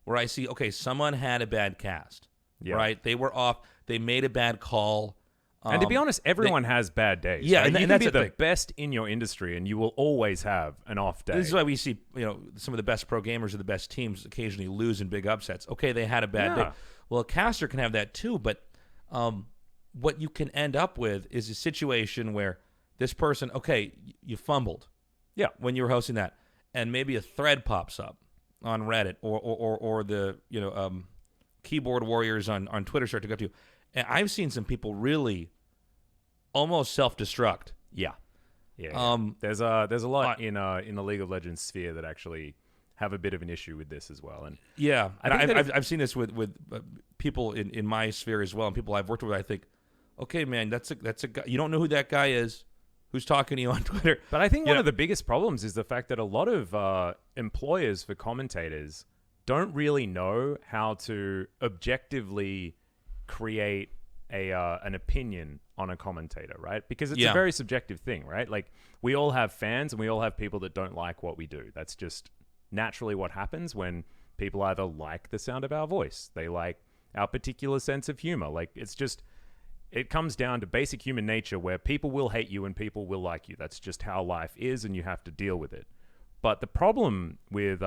where I see, okay, someone had a bad cast, right? They were off. They made a bad call. And to be honest, everyone has bad days. Yeah, right? and you that's can be the best in your industry, and you will always have an off day. This is why we see, you know, some of the best pro gamers or the best teams occasionally lose in big upsets. Okay, they had a bad day. Well, a caster can have that too, but what you can end up with is a situation where this person, okay, you fumbled, when you were hosting that, and maybe a thread pops up on Reddit or the keyboard warriors on Twitter start to go to you. And I've seen some people really almost self-destruct. Yeah. There's a lot in the League of Legends sphere that actually have a bit of an issue with this as well. And I've seen this with people in my sphere as well, and people I've worked with. I think, okay, man, that's a guy. You don't know who that guy is, who's talking to you on Twitter. But I think one of the biggest problems is the fact that a lot of employers for commentators don't really know how to objectively create an opinion on a commentator, right? Because it's a very subjective thing, right? Like, we all have fans and we all have people that don't like what we do. That's just naturally what happens when people either like the sound of our voice, they like our particular sense of humor. Like, it comes down to basic human nature where people will hate you and people will like you. That's just how life is, and you have to deal with it. But the problem with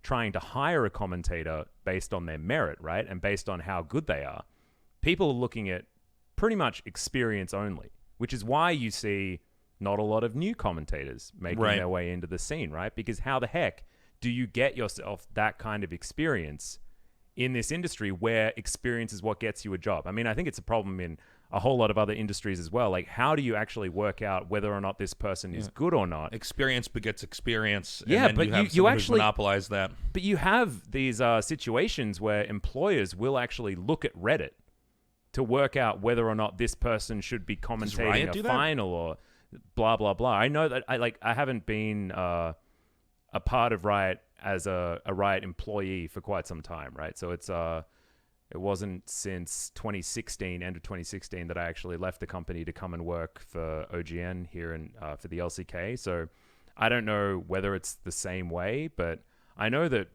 trying to hire a commentator based on their merit, right, and based on how good they are, people are looking at pretty much experience only, which is why you see not a lot of new commentators making their way into the scene, right? Because how the heck do you get yourself that kind of experience in this industry where experience is what gets you a job? I mean, I think it's a problem in a whole lot of other industries as well. Like, how do you actually work out whether or not this person is good or not? Experience begets experience. Yeah, but you actually monopolize that. But you have these situations where employers will actually look at Reddit to work out whether or not this person should be commentating a final or blah blah blah. I know that I haven't been a part of Riot as a Riot employee for quite some time, right? So it wasn't since 2016, end of 2016, that I actually left the company to come and work for OGN here for the LCK. So I don't know whether it's the same way, but I know that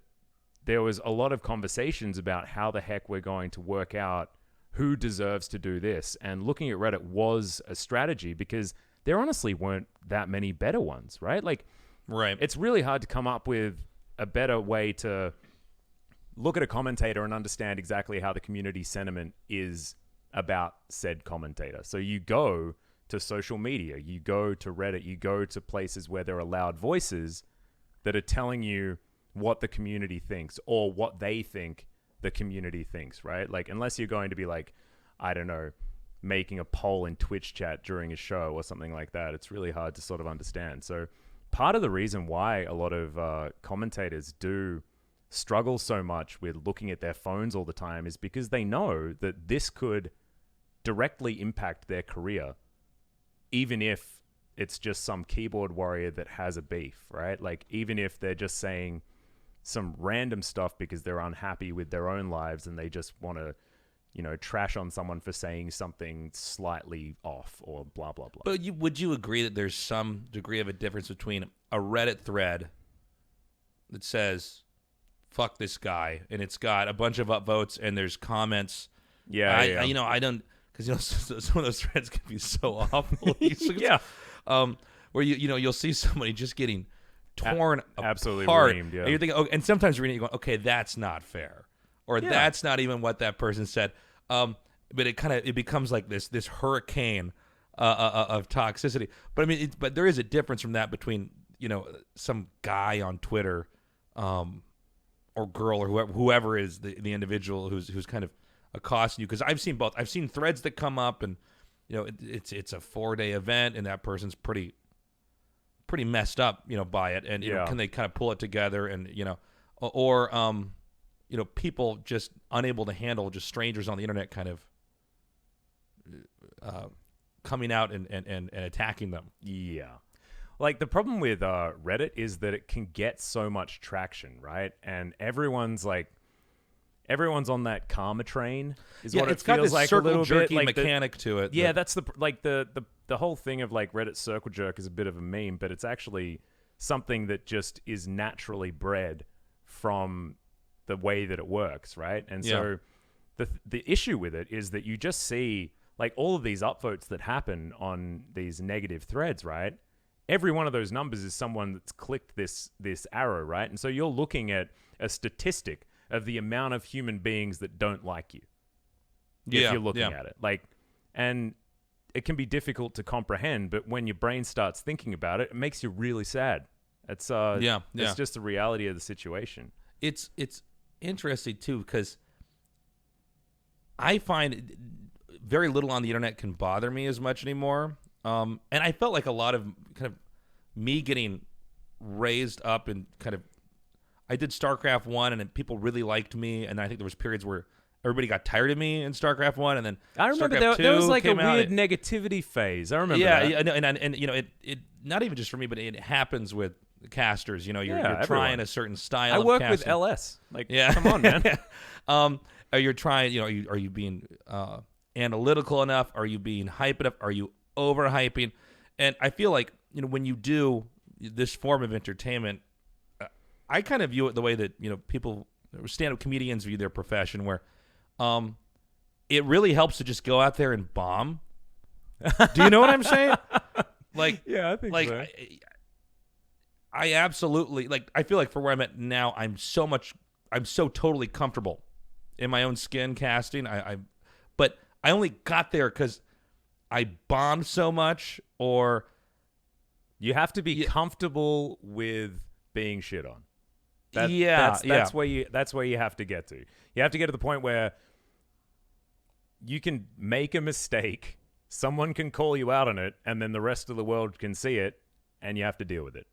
there was a lot of conversations about how the heck we're going to work out who deserves to do this. And looking at Reddit was a strategy because there honestly weren't that many better ones, right? Like, right. It's really hard to come up with a better way to look at a commentator and understand exactly how the community sentiment is about said commentator. So you go to social media, you go to Reddit, you go to places where there are loud voices that are telling you what the community thinks or what they think the community thinks, right? Like, unless you're going to be like, I don't know, making a poll in Twitch chat during a show or something like that, it's really hard to sort of understand. So part of the reason why a lot of commentators do struggle so much with looking at their phones all the time is because they know that this could directly impact their career, even if it's just some keyboard warrior that has a beef, right? Like, even if they're just saying some random stuff because they're unhappy with their own lives and they just want to, you know, trash on someone for saying something slightly off or blah, blah, blah. But would you agree that there's some degree of a difference between a Reddit thread that says, fuck this guy, and it's got a bunch of upvotes and there's comments? Yeah. You know, I don't, because, you know, some of those threads can be so awful. Yeah. Where you'll see somebody just getting torn absolutely apart. reamed, yeah. And you're thinking, oh, and sometimes you're reading it going, okay, that's not fair, or that's not even what that person said. But it becomes like this hurricane of toxicity. But I mean, but there is a difference from that between, you know, some guy on Twitter, or girl or whoever is the individual who's kind of accosting you. Because I've seen both. I've seen threads that come up and, you know, it's a 4-day event and that person's pretty messed up, you know, by it, and you know, can they kind of pull it together, and you know, or you know, people just unable to handle just strangers on the internet kind of coming out and attacking them. Yeah. Like, the problem with Reddit is that it can get so much traction, right? And everyone's on that karma train is what it it's got feels this like, circle a little jerky bit. Like mechanic to it. Yeah, that's the whole thing of like Reddit circle jerk is a bit of a meme, but it's actually something that just is naturally bred from the way that it works, right? And so the issue with it is that you just see like all of these upvotes that happen on these negative threads, right? Every one of those numbers is someone that's clicked this arrow, right? And so you're looking at a statistic of the amount of human beings that don't like you. If you're looking at it. Like, and it can be difficult to comprehend, but when your brain starts thinking about it, it makes you really sad. It's it's just the reality of the situation. It's interesting too, because I find very little on the internet can bother me as much anymore. And I felt like a lot of kind of me getting raised up and kind of, I did StarCraft 1 and people really liked me, and I think there was periods where everybody got tired of me in StarCraft 1, and then I remember there was like a weird negativity phase. I remember that. Yeah, and you know, it not even just for me, but it happens with casters. You know, you're trying a certain style. I work of with LS. Like, come on, man. You're trying. You know, are you being analytical enough? Are you being hype enough? Are you overhyping? And I feel like, you know, when you do this form of entertainment, I kind of view it the way that, you know, people, stand-up comedians view their profession, where it really helps to just go out there and bomb. Do you know what I'm saying? Like, yeah, I think like, so. I absolutely, like, I feel like for where I'm at now, I'm so totally comfortable in my own skin casting. But I only got there because I bombed so much, or you have to be comfortable with being shit on. That's where you have to get to. You have to get to the point where you can make a mistake, someone can call you out on it, and then the rest of the world can see it, and you have to deal with it.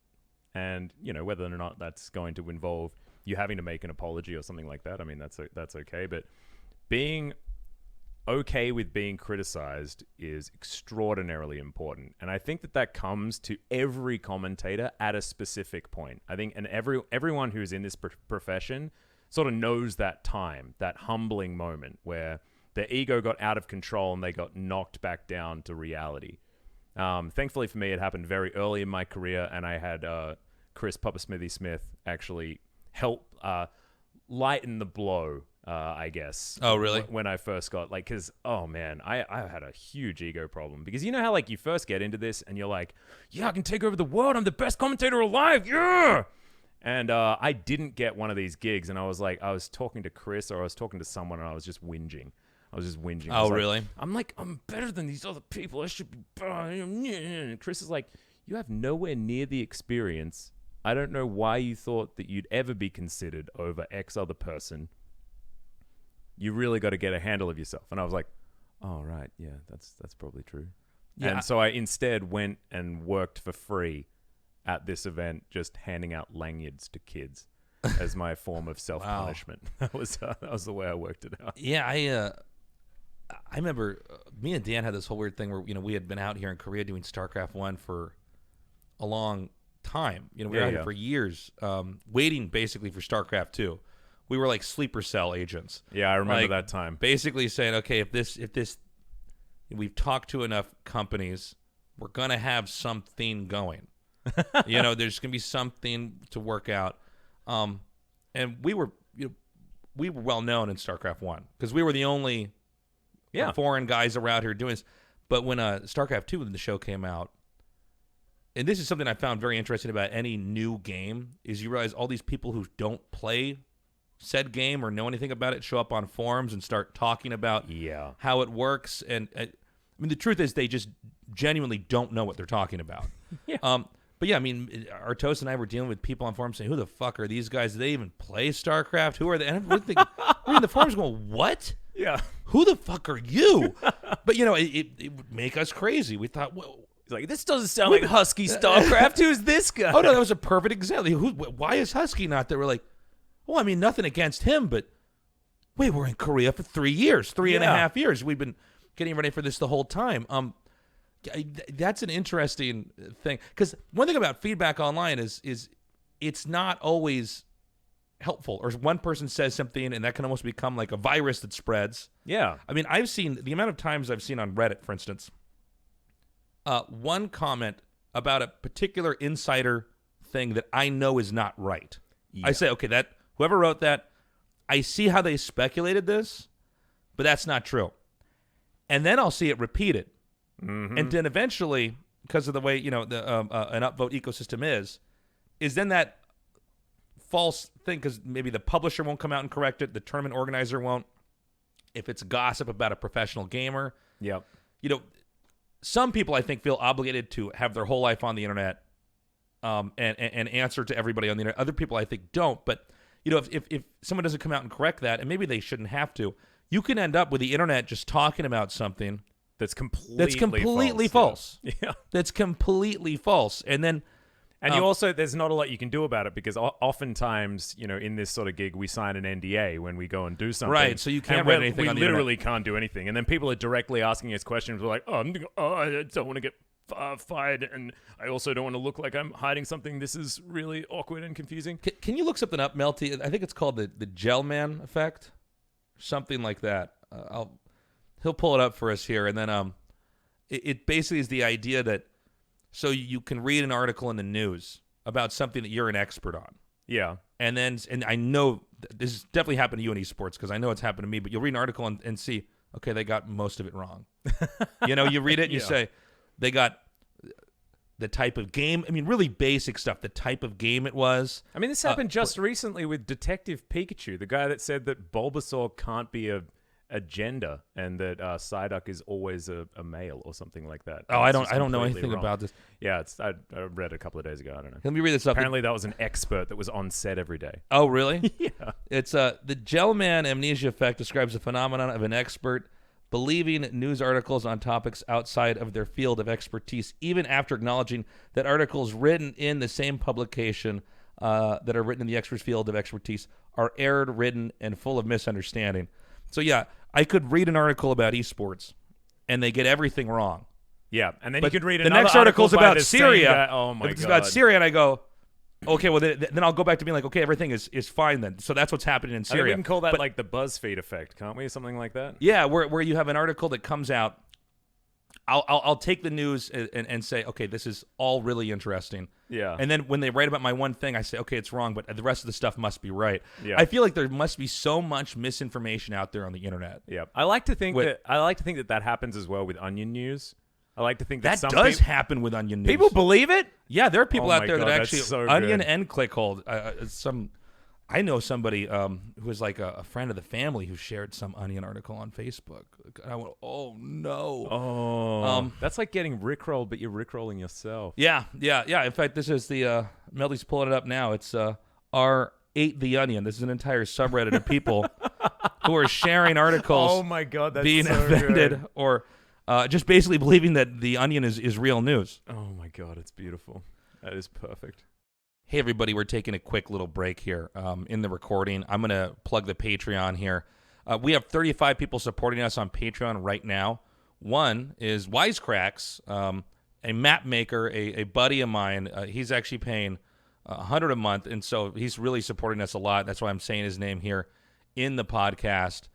And, you know, whether or not that's going to involve you having to make an apology or something like that, I mean, that's okay. But being okay with being criticized is extraordinarily important. And I think that comes to every commentator at a specific point. I think, and everyone who's in this profession sort of knows that time, that humbling moment where their ego got out of control and they got knocked back down to reality. Thankfully for me, it happened very early in my career, and I had Chris Papa Smithy Smith actually help lighten the blow, I guess. Oh, really? When I first got, like, because, oh, man, I had a huge ego problem. Because you know how, like, you first get into this and you're like, yeah, I can take over the world. I'm the best commentator alive. Yeah! And I didn't get one of these gigs. And I was like, I was talking to Chris or I was talking to someone and I was just whinging. Oh, really? I'm better than these other people. I should be better. And Chris is like, you have nowhere near the experience. I don't know why you thought that you'd ever be considered over X other person. You really got to get a handle of yourself. And I was like, oh, right. Yeah, that's probably true. Yeah. And so I instead went and worked for free at this event, just handing out lanyards to kids as my form of self-punishment. Wow. That was the way I worked it out. Yeah, I remember me and Dan had this whole weird thing where, we had been out here in Korea doing StarCraft 1 for a long time. We were out here for years, waiting basically for StarCraft 2. We were like sleeper cell agents. Yeah, I remember that time. Basically saying, okay, if this we've talked to enough companies, we're gonna have something going. There's gonna be something to work out. And we were well known in StarCraft 1 because we were the only foreign guys around here doing this. But when StarCraft 2, when the show came out, and this is something I found very interesting about any new game, is you realize all these people who don't play said game or know anything about it show up on forums and start talking about how it works. And the truth is they just genuinely don't know what they're talking about. But yeah, Artos and I were dealing with people on forums saying, who the fuck are these guys? Do they even play StarCraft? Who are they? And we're in the forums going, what? Yeah. Who the fuck are you? But, it would make us crazy. We thought, well, like, this doesn't sound like Husky StarCraft. Who's this guy? Oh, no, that was a perfect example. Why is Husky not there? We're like, well, nothing against him, but wait, we're in Korea for 3 years, 3.5 years. We've been getting ready for this the whole time. That's an interesting thing, because one thing about feedback online is it's not always helpful, or one person says something and that can almost become like a virus that spreads. Yeah. I've seen the amount of times I've seen on Reddit, for instance, one comment about a particular insider thing that I know is not right. Yeah. I say, okay, whoever wrote that, I see how they speculated this, but that's not true. And then I'll see it repeated. Mm-hmm. And then eventually, because of the way, an upvote ecosystem is then that false thing, because maybe the publisher won't come out and correct it, the tournament organizer won't. If it's gossip about a professional gamer, some people I think feel obligated to have their whole life on the internet, and answer to everybody on the internet. Other people I think don't. But if someone doesn't come out and correct that, and maybe they shouldn't have to, you can end up with the internet just talking about something that's completely false. Yeah. That's completely false. And then you also, there's not a lot you can do about it, because oftentimes, in this sort of gig, we sign an NDA when we go and do something. Right, so you can't write anything on the internet. We literally can't do anything. And then people are directly asking us questions. We're like, I don't want to get fired, and I also don't want to look like I'm hiding something. This is really awkward and confusing. Can you look something up, Melty? I think it's called the Gel Man effect, something like that. He'll pull it up for us here, and then it basically is the idea that so you can read an article in the news about something that you're an expert on. Yeah. And I know this has definitely happened to you in esports, because I know it's happened to me, but you'll read an article and see, okay, they got most of it wrong. You read it and you say, they got the type of game, really basic stuff, the type of game it was. This happened just recently with Detective Pikachu, the guy that said that Bulbasaur can't be a gender, and that Psyduck is always a male or something like that. Oh, I don't know anything about this. Yeah, I read it a couple of days ago. I don't know. Let me read this up. Apparently, that was an expert that was on set every day. Oh, really? Yeah. It's the Gelman amnesia effect describes the phenomenon of an expert believing news articles on topics outside of their field of expertise, even after acknowledging that articles written in the same publication that are written in the expert's field of expertise are erred, written, and full of misunderstanding. So yeah, I could read an article about esports, and they get everything wrong. Yeah, and then but you could read the another next article's article about Syria. Oh my if it's God. about Syria, and I go, okay, well then I'll go back to being like, okay, everything is fine then. So that's what's happening in Syria. I think we can call that like the BuzzFeed effect, can't we? Something like that. Yeah, where you have an article that comes out, I'll take the news and say, okay, this is all really interesting. Yeah. And then when they write about my one thing, I say, okay, it's wrong, but the rest of the stuff must be right. Yeah. I feel like there must be so much misinformation out there on the internet. Yeah. I like to think that happens as well with Onion News. I like to think that that does happen with Onion News. People believe it? Yeah, there are people out there God, that that's actually so Onion good. and Clickhold. I know somebody who was like a friend of the family who shared some Onion article on Facebook. And I went, oh no. Oh, that's like getting rickrolled, but you're rickrolling yourself. Yeah. In fact, this is the Meldy's pulling it up now. It's R ate the onion. This is an entire subreddit of people who are sharing articles. Oh my God, that's being so offended good. or just basically believing that the Onion is real news. Oh my God, it's beautiful. That is perfect. Hey, everybody, we're taking a quick little break here in the recording. I'm going to plug the Patreon here. We have 35 people supporting us on Patreon right now. One is Wisecracks, a map maker, a buddy of mine. He's actually paying $100 a month, and so he's really supporting us a lot. That's why I'm saying his name here in the podcast.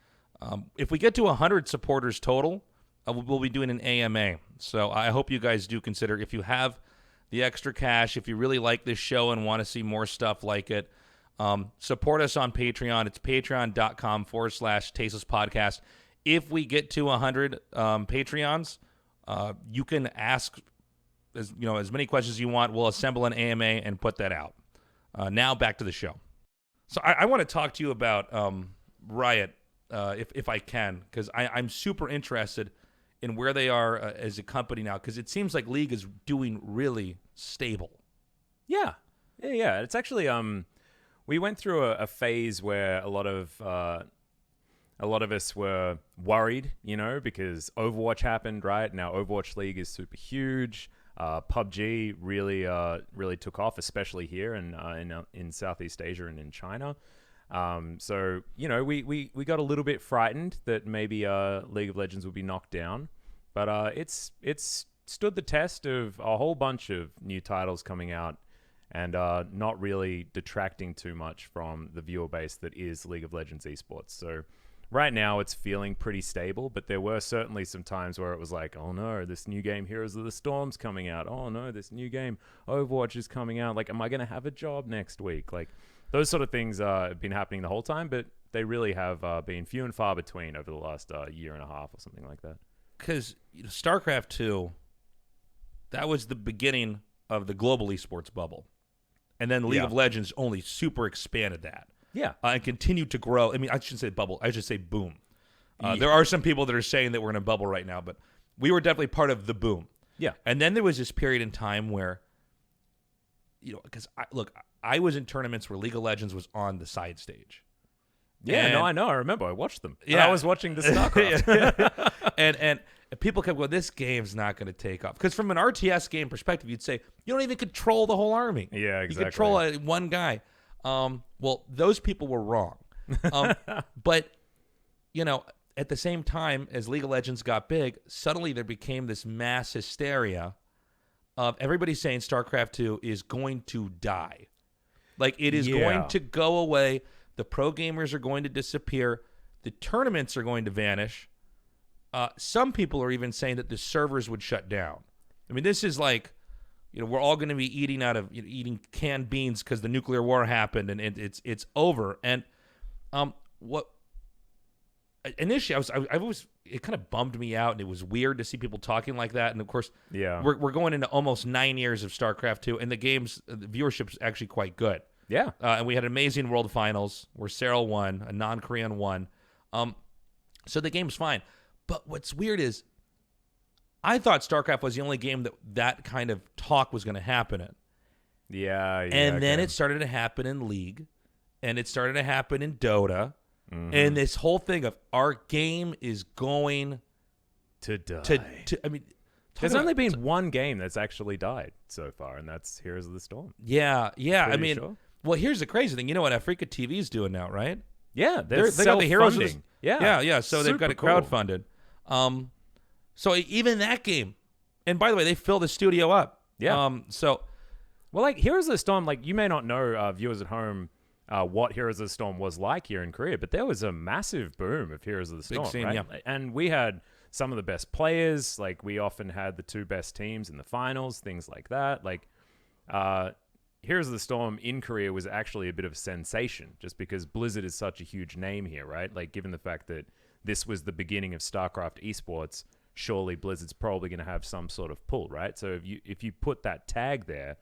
If we get to 100 supporters total, we'll be doing an AMA. So I hope you guys do consider, if you have the extra cash, if you really like this show and want to see more stuff like it, support us on Patreon. It's patreon.com/Tasteless Podcast. If we get to 100 Patreons, you can ask as many questions as you want. We'll assemble an AMA and put that out. Now back to the show. So I want to talk to you about Riot, if I can, because I'm super interested in where they are as a company now, because it seems like League is doing really stable. Yeah. It's actually we went through a phase where a lot of us were worried, because Overwatch happened, right? Now Overwatch League is super huge. PUBG really took off, especially here in Southeast Asia and in China. So we got a little bit frightened that maybe League of Legends would be knocked down, but it's stood the test of a whole bunch of new titles coming out and not really detracting too much from the viewer base that is League of Legends esports. So right now it's feeling pretty stable, but there were certainly some times where it was like, oh no, this new game Heroes of the Storm's coming out. Oh no, this new game Overwatch is coming out. Like, am I going to have a job next week? Like, those sort of things have been happening the whole time, but they really have been few and far between over the last year and a half or something like that. Because StarCraft 2, that was the beginning of the global esports bubble. And then League of Legends only super expanded that. Yeah. And continued to grow. I mean, I shouldn't say bubble. I should say boom. There are some people that are saying that we're in a bubble right now, but we were definitely part of the boom. Yeah. And then there was this period in time where, because I was in tournaments where League of Legends was on the side stage. Yeah, I know. I remember. I watched them. Yeah. And I was watching the StarCraft. and people kept going, this game's not going to take off. Because from an RTS game perspective, you'd say, you don't even control the whole army. Yeah, exactly. You control one guy. Well, those people were wrong. But, at the same time as League of Legends got big, suddenly there became this mass hysteria of everybody saying StarCraft 2 is going to die. Like, it is going to go away. The pro gamers are going to disappear. The tournaments are going to vanish. Some people are even saying that the servers would shut down. I mean, this is like, we're all going to be eating canned beans because the nuclear war happened and it's over. And what initially it kind of bummed me out, and it was weird to see people talking like that. And of course, we're going into almost 9 years of StarCraft 2, and the viewership is actually quite good. Yeah. And we had an amazing World Finals where Cyril won, a non-Korean won. So the game's fine. But what's weird is I thought StarCraft was the only game that kind of talk was going to happen in. Yeah. And then it started to happen in League, and it started to happen in Dota. Mm-hmm. And this whole thing of our game is going to die. I mean, there's only been one game that's actually died so far, and that's Heroes of the Storm. Yeah. I mean, sure. Well, here's the crazy thing. You know what Africa TV is doing now, right? Yeah, they got the Heroes of the, yeah. So they've got it crowdfunded. So even that game, and by the way, they fill the studio up. Yeah. Like Heroes of the Storm, like you may not know, viewers at home, what Heroes of the Storm was like here in Korea, but there was a massive boom of Heroes of the Storm, Big scene, right? yeah. And we had some of the best players. Like, we often had the 2 best teams in the finals, things like that. Like, Heroes of the Storm in Korea was actually a bit of a sensation just because Blizzard is such a huge name here, right? Like, given the fact that this was the beginning of StarCraft esports, surely Blizzard's probably going to have some sort of pull, right? So if you put that tag there,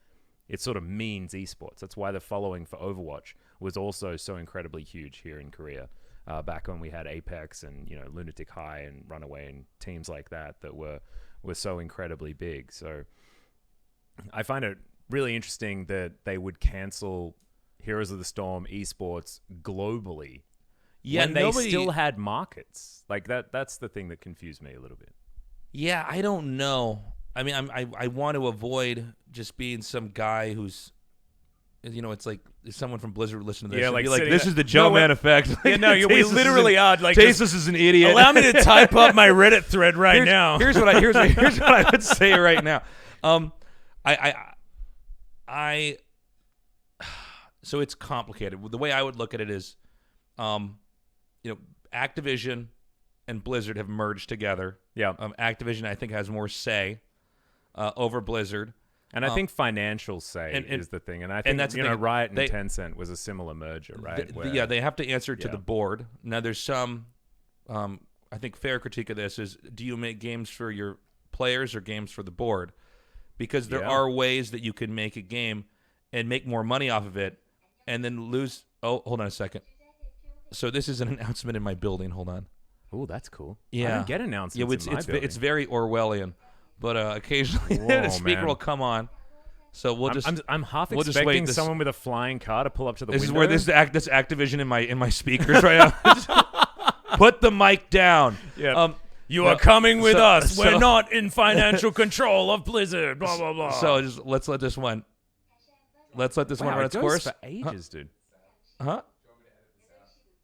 it sort of means esports. That's why the following for Overwatch was also so incredibly huge here in Korea. Back when we had Apex and, you know, Lunatic High and Runaway and teams like that were so incredibly big. So I find it really interesting that they would cancel Heroes of the Storm esports globally when they still had markets. Like, that's the thing that confused me a little bit. Yeah, I don't know. I mean, I want to avoid just being some guy who's, you know, it's like someone from Blizzard would listen to this. Yeah, and like, be like, this is the Joe Man effect. Yeah, no, we literally are. Like, Tasteless is an idiot. Allow me to type up my Reddit thread right now. Here's what I would say right now. So it's complicated. The way I would look at it is, you know, Activision and Blizzard have merged together. Yeah. Activision, I think, has more say over Blizzard. And I think financial say is the thing. And I think, that's you know, Riot and Tencent was a similar merger, right? Yeah, they have to answer to the board. Now, there's some, I think, fair critique of this is, do you make games for your players or games for the board? Because there are ways that you can make a game and make more money off of it and then lose. Oh, hold on a second. So this is an announcement in my building. Hold on. Oh, that's cool. Yeah. I don't get announcements in my building. It's very Orwellian, but occasionally the speaker will come on. So we'll I'm half expecting someone with a flying car to pull up to the window. This is where this Activision in my speakers right now. Put the mic down. Yeah. You are coming with us. We're not in financial control of Blizzard. Blah blah blah. So let's let this one. Let's let this one run its course for ages, dude. Huh?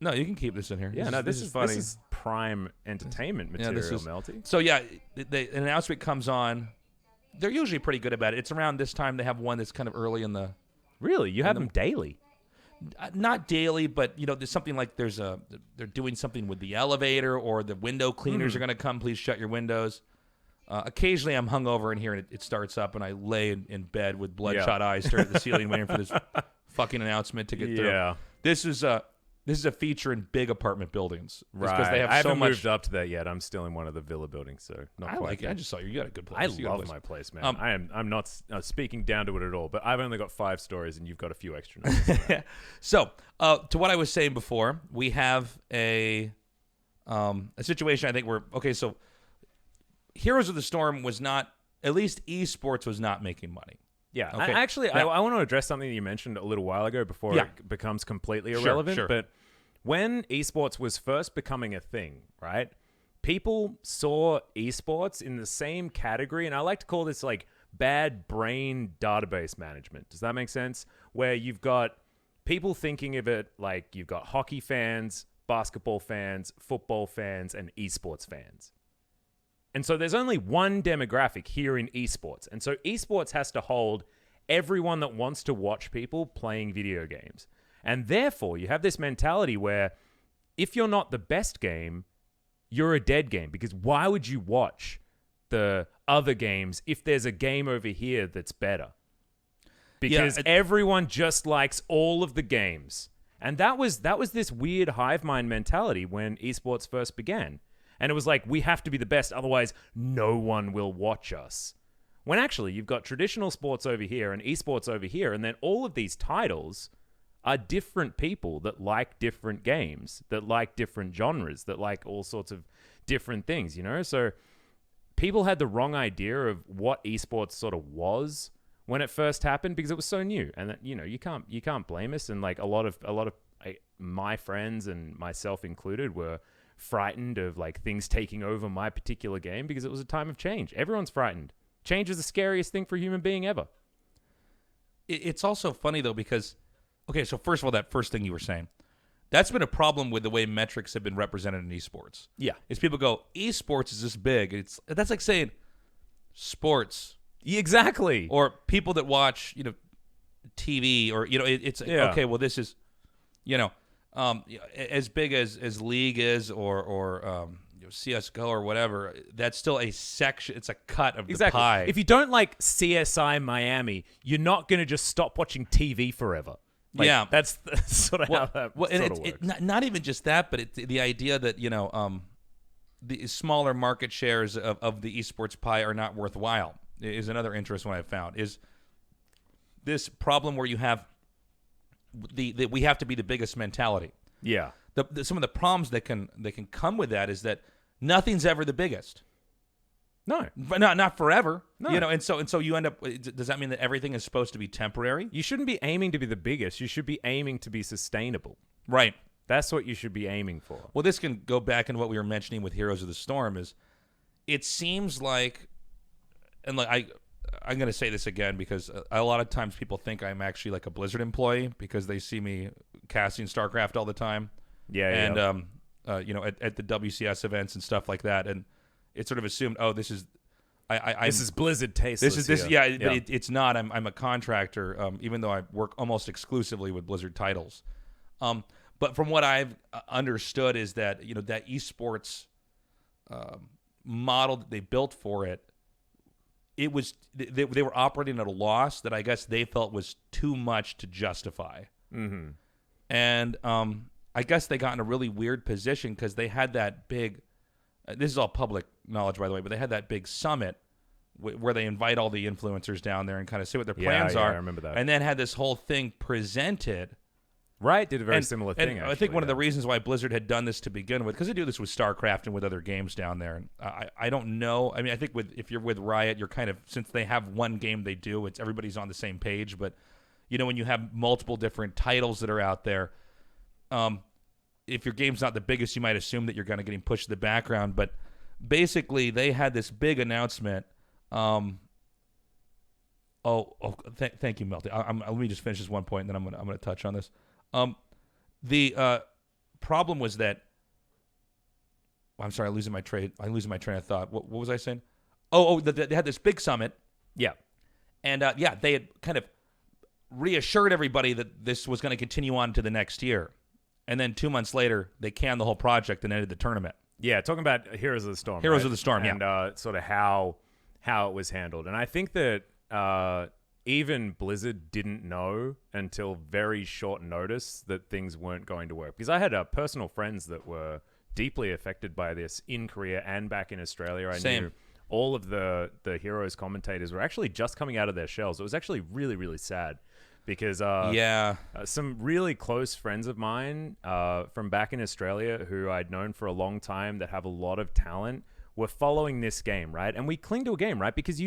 No, you can keep this in here. Yeah, this is funny. This is prime entertainment material, Melty. So yeah, an announcement comes on. They're usually pretty good about it. It's around this time they have one that's kind of early in the. Really, you have them daily? Not daily, but you know, there's something like they're doing something with the elevator or the window cleaners are going to come. Please shut your windows. Occasionally, I'm hungover in here and it starts up, and I lay in bed with bloodshot eyes, staring at the ceiling, waiting for this fucking announcement to get through. Yeah, this is a feature in big apartment buildings, right? Because they have I haven't so much. moved up to that yet. I'm still in one of the villa buildings, so not I quite like it. yet. I just saw you. You got a good place. I love my place, man. I'm not speaking down to it at all, but I've only got 5 stories, and you've got a few extra notes. So, to what I was saying before, we have a situation. I think so Heroes of the Storm was not, at least esports was not making money. Yeah. Okay. I want to address something that you mentioned a little while ago before it becomes completely irrelevant. Sure. But when esports was first becoming a thing, right, people saw esports in the same category, and I like to call this like bad brain database management. Does that make sense? Where you've got people thinking of it like you've got hockey fans, basketball fans, football fans, and esports fans. And so there's only one demographic here in esports. And so esports has to hold everyone that wants to watch people playing video games. And therefore, you have this mentality where if you're not the best game, you're a dead game. Because why would you watch the other games if there's a game over here that's better? Because everyone just likes all of the games. And that was this weird hive mind mentality when esports first began. And it was like, we have to be the best, otherwise no one will watch us. When actually, you've got traditional sports over here and esports over here, and then all of these titles are different people that like different games, that like different genres, that like all sorts of different things, you know? So people had the wrong idea of what esports sort of was when it first happened because it was so new. And that, you know, you can't blame us. And like a lot of my friends and myself included were frightened of like things taking over my particular game because it was a time of change. Everyone's frightened. Change is the scariest thing for a human being ever. It's also funny though because, okay, so first of all, that first thing you were saying, that's been a problem with the way metrics have been represented in esports. Yeah, is people go, esports is this big. That's like saying sports. Exactly. Or people that watch, you know, TV or, you know, okay, well, this is, you know, as big as League is or CSGO or whatever, that's still a section. It's a cut of Exactly. the pie. If you don't like CSI Miami, you're not going to just stop watching TV forever. Yeah. That's sort of how that sort of works. Not even just that, but the idea that, the smaller market shares of the esports pie are not worthwhile is another interesting one I've found. Is this problem where you have the we have to be the biggest mentality. Yeah. Some of the problems that can come with that is that nothing's ever the biggest. No. But not forever. No. And so you end up, does that mean that everything is supposed to be temporary? You shouldn't be aiming to be the biggest. You should be aiming to be sustainable. Right. That's what you should be aiming for. Well, this can go back into what we were mentioning with Heroes of the Storm is it seems like, and like I'm going to say this again because a lot of times people think I'm actually like a Blizzard employee because they see me casting StarCraft all the time. Yeah, and at the WCS events and stuff like that, and it's sort of assumed, oh, this is this is Blizzard Tasteless. But it's not. I'm a contractor, even though I work almost exclusively with Blizzard titles. But from what I've understood is that that esports model that they built for it, it was they were operating at a loss that I guess they felt was too much to justify. Mm-hmm. And I guess they got in a really weird position because they had that big. This is all public knowledge, by the way, but they had that big summit where they invite all the influencers down there and kind of see what their plans are. I remember that. And then had this whole thing presented. Right, did a very similar thing. And actually, I think one of the reasons why Blizzard had done this to begin with, because they do this with StarCraft and with other games down there. And I don't know. I mean, I think if you're with Riot, you're kind of, since they have one game they do, it's everybody's on the same page. But when you have multiple different titles that are out there, if your game's not the biggest, you might assume that you're kind of getting pushed to the background. But basically, they had this big announcement. Thank you, Melty. Let me just finish this one point, and then I'm gonna touch on this. The problem was that. I'm sorry, I'm losing my train of thought. What was I saying? They had this big summit. Yeah, and they had kind of reassured everybody that this was going to continue on to the next year. And then 2 months later, they canned the whole project and ended the tournament. Yeah, talking about Heroes of the Storm. Heroes of the Storm, and sort of how it was handled. And I think that even Blizzard didn't know until very short notice that things weren't going to work. Because I had personal friends that were deeply affected by this in Korea and back in Australia. I knew all of the Heroes commentators were actually just coming out of their shells. It was actually really, really sad. Because some really close friends of mine from back in Australia who I'd known for a long time that have a lot of talent were following this game, right? And we cling to a game, right? Because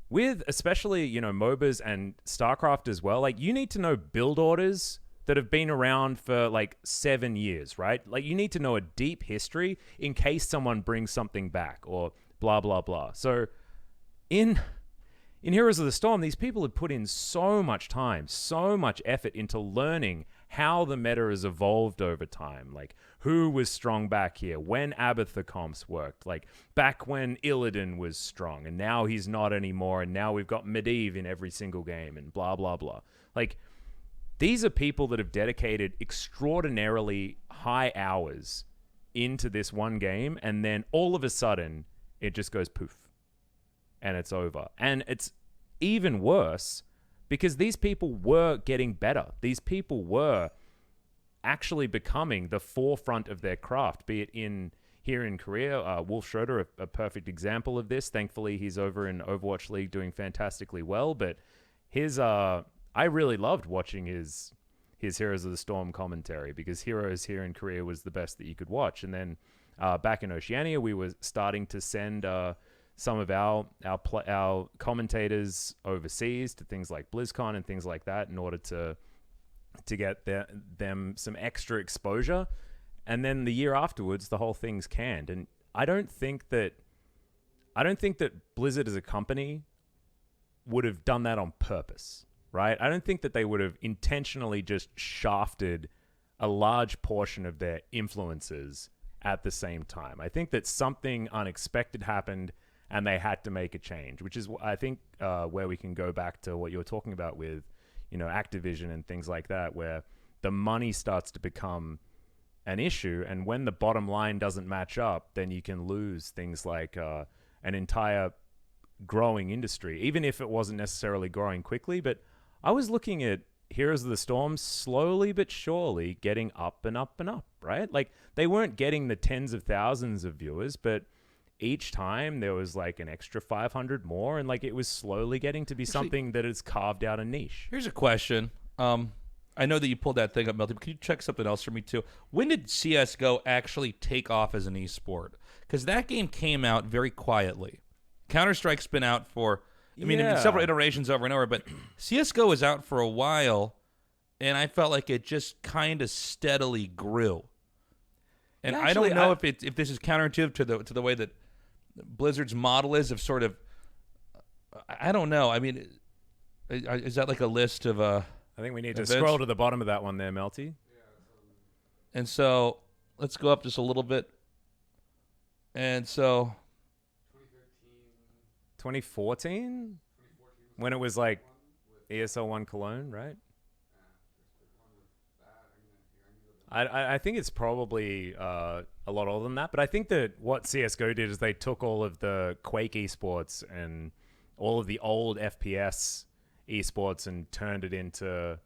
with especially, MOBAs and StarCraft as well, like you need to know build orders that have been around for like 7 years, right? Like you need to know a deep history in case someone brings something back or blah, blah, blah. So in Heroes of the Storm, these people had put in so much time, so much effort into learning how the meta has evolved over time. Like, who was strong back here, when Abathur comps worked, like, back when Illidan was strong, and now he's not anymore, and now we've got Medivh in every single game, and blah, blah, blah. Like, these are people that have dedicated extraordinarily high hours into this one game, and then all of a sudden, it just goes poof. And it's over. And it's even worse because these people were getting better. These people were actually becoming the forefront of their craft, be it here in Korea. Wolf Schroeder, a perfect example of this. Thankfully, he's over in Overwatch League doing fantastically well. But I really loved watching his Heroes of the Storm commentary because Heroes here in Korea was the best that you could watch. And then back in Oceania, we were starting to send some of our commentators overseas to things like BlizzCon and things like that in order to get them some extra exposure. And then the year afterwards, the whole thing's canned. And I don't think that Blizzard as a company would have done that on purpose, right? I don't think that they would have intentionally just shafted a large portion of their influencers at the same time. I think that something unexpected happened and they had to make a change, which is, I think, where we can go back to what you were talking about with, Activision and things like that, where the money starts to become an issue. And when the bottom line doesn't match up, then you can lose things like an entire growing industry, even if it wasn't necessarily growing quickly. But I was looking at Heroes of the Storm slowly but surely getting up and up and up, right? Like, they weren't getting the tens of thousands of viewers, but each time there was like an extra 500 more, and like it was slowly getting to be something that has carved out a niche. Here's a question. I know that you pulled that thing up, Melty, but can you check something else for me too? When did CSGO actually take off as an esport? Because that game came out very quietly. Counter-Strike's been out for, several iterations over and over, but CSGO was out for a while, and I felt like it just kind of steadily grew. And I don't know if this is counterintuitive to the way that Blizzard's model is of sort of, I don't know. I mean, is that like a list of I think we need to scroll to the bottom of that one there, Melty. And so let's go up just a little bit. And so 2014? When it was like ESL 1 Cologne, right? I think it's probably a lot older than that, but I think that what CSGO did is they took all of the Quake esports and all of the old FPS esports and turned it into,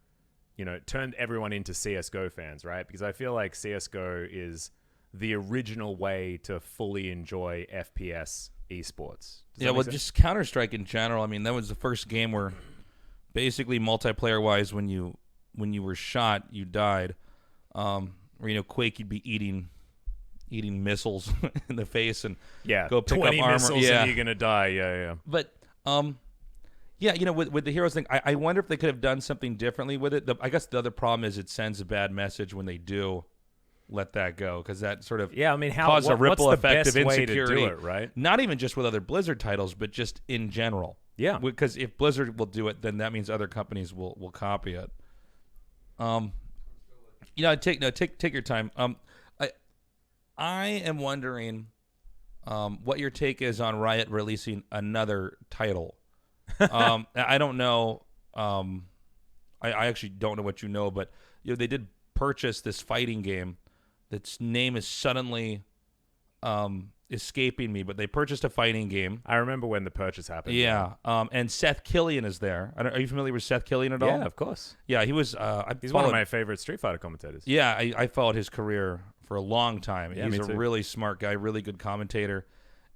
turned everyone into CSGO fans, right? Because I feel like CSGO is the original way to fully enjoy FPS esports. Just Counter-Strike in general. I mean, that was the first game where basically multiplayer-wise, when you were shot, you died. Quake, you'd be eating missiles in the face and go pick 20 up armor. Missiles and you're gonna die. Yeah. But with the Heroes thing, I wonder if they could have done something differently with it. I guess the other problem is it sends a bad message when they do let that go, because that sort of causes a ripple effect of insecurity. Way to do it, right? Not even just with other Blizzard titles, but just in general. Yeah, because if Blizzard will do it, then that means other companies will copy it. Take your time. I am wondering what your take is on Riot releasing another title. I don't know. I actually don't know what you know, but they did purchase this fighting game. Its name is suddenly escaping me, but they purchased a fighting game. I remember when the purchase happened. Yeah. And Seth Killian is there. Are you familiar with Seth Killian at all? Yeah, of course. Yeah, he was. He's one of my favorite Street Fighter commentators. Yeah, I followed his career for a long time. Yeah, he's a really smart guy, really good commentator,